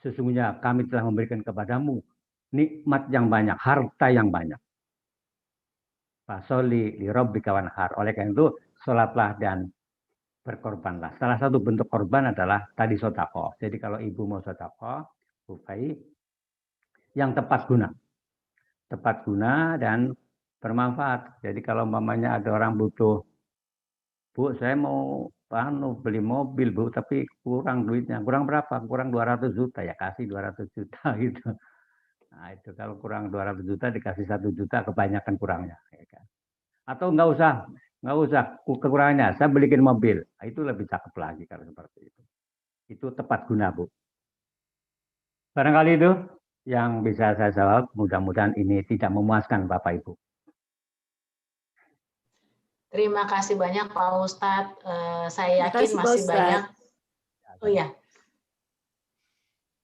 Sesungguhnya kami telah memberikan kepadamu nikmat yang banyak, harta yang banyak. Fasoli li rabbika wanhar. Oleh karena itu, sholatlah dan berkorbanlah. Salah satu bentuk korban adalah tadi sodako. Jadi kalau ibu mau sodako, bukai yang tepat guna. Tepat guna dan bermanfaat. Jadi kalau mamanya ada orang butuh, Bu, saya mau beli mobil, Bu, tapi kurang duitnya. Kurang berapa? Kurang 200 juta. Ya kasih 200 juta gitu. Nah, itu kalau kurang 200 juta dikasih 1 juta, kebanyakan kurangnya. Ya kan? Atau nggak usah kekurangannya, saya belikin mobil. Nah, itu lebih cakep lagi kalau seperti itu. Itu tepat guna, Bu. Barangkali itu yang bisa saya jawab. Mudah-mudahan ini tidak memuaskan Bapak Ibu. Terima kasih banyak Pak Ustadz. Saya yakin masih banyak. Oh ya.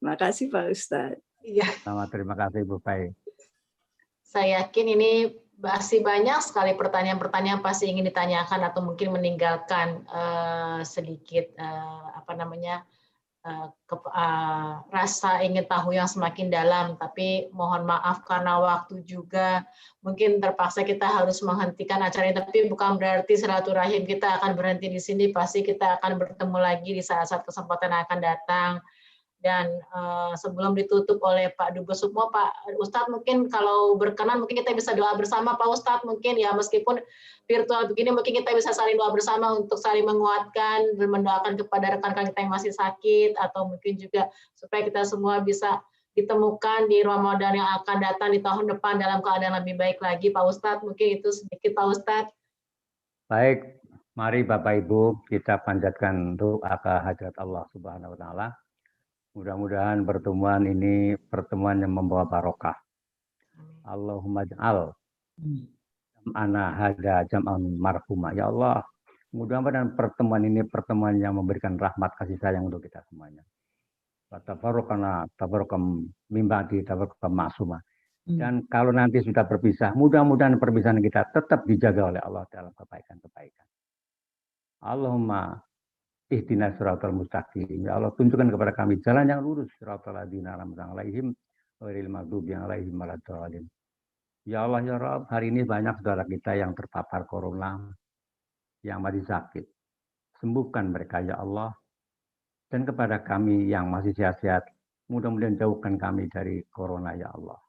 Terima kasih Pak Ustadz. Iya. Sama terima kasih Bu Pai. Saya yakin ini masih banyak sekali pertanyaan-pertanyaan pasti ingin ditanyakan atau mungkin meninggalkan sedikit rasa ingin tahu yang semakin dalam, tapi mohon maaf karena waktu juga mungkin terpaksa kita harus menghentikan acara ini, tapi bukan berarti silaturahim kita akan berhenti di sini, pasti kita akan bertemu lagi di saat-saat kesempatan yang akan datang. Dan sebelum ditutup oleh Pak Dubes Sukmo, Pak Ustadz mungkin kalau berkenan mungkin kita bisa doa bersama Pak Ustadz, mungkin ya meskipun virtual begini mungkin kita bisa saling doa bersama untuk saling menguatkan dan mendoakan kepada rekan-rekan kita yang masih sakit, atau mungkin juga supaya kita semua bisa ditemukan di Ramadan yang akan datang di tahun depan dalam keadaan lebih baik lagi. Pak Ustadz mungkin itu sedikit Pak Ustadz. Baik, mari Bapak Ibu kita panjatkan doa ke hadirat Allah Subhanahu wa Ta'ala. Mudah-mudahan pertemuan ini pertemuan yang membawa barokah. Allahumma ja'al jam'ana hada jam'an marhumah. Ya Allah, mudah-mudahan pertemuan ini pertemuan yang memberikan rahmat kasih sayang untuk kita semuanya. Tabarokana tabarokam mimbati tabarokam maksumah. Dan kalau nanti sudah berpisah, mudah-mudahan perpisahan kita tetap dijaga oleh Allah dalam kebaikan-kebaikan. Allahumma ihdinas siratal mustaqim. Ya Allah, tunjukkan kepada kami jalan yang lurus, siratal ladzina an'amta 'alaihim ghairil maghdubi 'alaihim waladdallin. Ya Allah ya Rabb, hari ini banyak saudara kita yang terpapar corona, yang masih sakit. Sembuhkan mereka ya Allah. Dan kepada kami yang masih sehat-sehat, mudah-mudahan jauhkan kami dari corona ya Allah.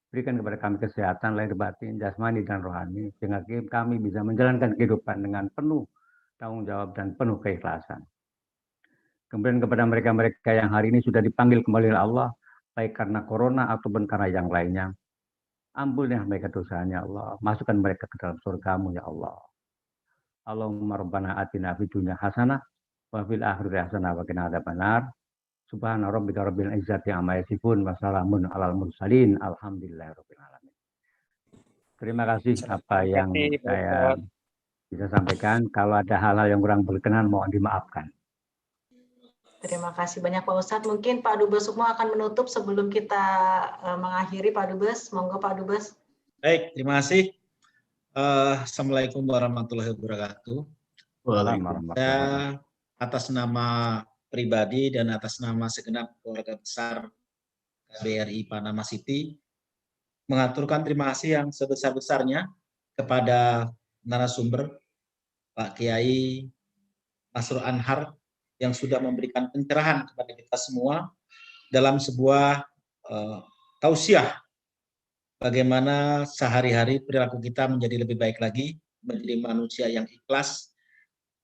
Berikan kepada kami kesehatan lahir batin, jasmani dan rohani, sehingga kami bisa menjalankan kehidupan dengan penuh tanggung jawab dan penuh keikhlasan. Kemudian kepada mereka-mereka yang hari ini sudah dipanggil kembali oleh Allah, baik karena corona ataupun karena yang lainnya, ampunilah mereka dosanya Allah, masukkan mereka ke dalam surga-Mu ya Allah. Allahumma rabbana atina fid dunya hasanah wa fil akhirati hasanah wa qina adzabannar. Subhana rabbika rabbil izzati amma yasifun wa salamun alal mursalin. Alhamdulillahirabbil alamin. Terima kasih apa yang saya bisa sampaikan. Kalau ada hal-hal yang kurang berkenan mohon dimaafkan. Terima kasih banyak Pak Ustadz. Mungkin Pak Dubes Sukmo akan menutup sebelum kita mengakhiri Pak Dubes. Monggo Pak Dubes. Baik, terima kasih. Assalamualaikum warahmatullahi wabarakatuh. Saya atas nama pribadi dan atas nama segenap keluarga besar KBRI Panama City mengaturkan terima kasih yang sebesar-besarnya kepada narasumber Pak Kiai Masrur Anhar yang sudah memberikan pencerahan kepada kita semua dalam sebuah tausiah bagaimana sehari-hari perilaku kita menjadi lebih baik lagi, menjadi manusia yang ikhlas.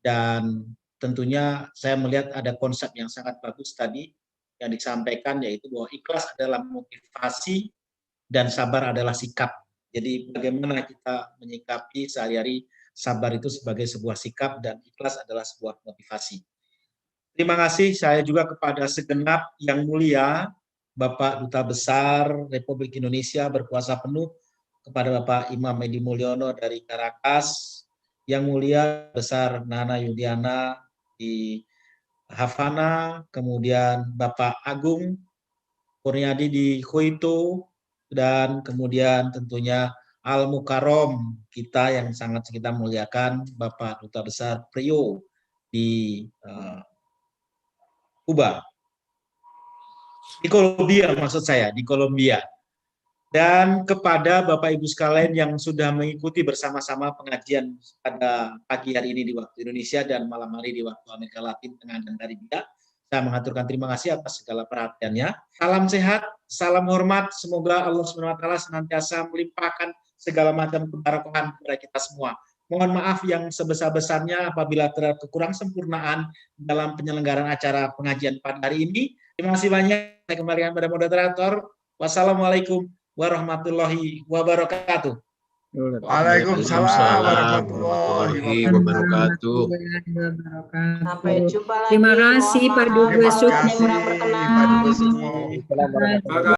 Dan tentunya saya melihat ada konsep yang sangat bagus tadi yang disampaikan, yaitu bahwa ikhlas adalah motivasi dan sabar adalah sikap. Jadi bagaimana kita menyikapi sehari-hari, sabar itu sebagai sebuah sikap dan ikhlas adalah sebuah motivasi. Terima kasih saya juga kepada segenap yang mulia Bapak Duta Besar Republik Indonesia berkuasa penuh, kepada Bapak Imam Edi Mulyono dari Caracas, yang mulia Besar Nana Yudiana di Havana, kemudian Bapak Agung Kurniadi di Kuito, dan kemudian tentunya Al Mukarrom kita yang sangat kita muliakan Bapak Duta Besar Prio di Kuba, di Kolombia maksud saya, di Kolombia. Dan kepada Bapak Ibu sekalian yang sudah mengikuti bersama-sama pengajian pada pagi hari ini di waktu Indonesia dan malam hari di waktu Amerika Latin, Tengah, dan Karibia, saya mengaturkan terima kasih atas segala perhatiannya. Salam sehat, salam hormat, semoga Allah SWT senantiasa melimpahkan segala macam keberkahan kepada kita semua. Mohon maaf yang sebesar-besarnya apabila terdapat kekurang sempurnaan dalam penyelenggaraan acara pengajian pada hari ini. Terima kasih banyak. Saya kembalikan pada moderator. Wassalamualaikum warahmatullahi wabarakatuh. Waalaikumsalam warahmatullahi wabarakatuh. Sampai jumpa lagi. Terima kasih Pak Dubes Sukmo. Terima kasih Pak Dubes Sukmo.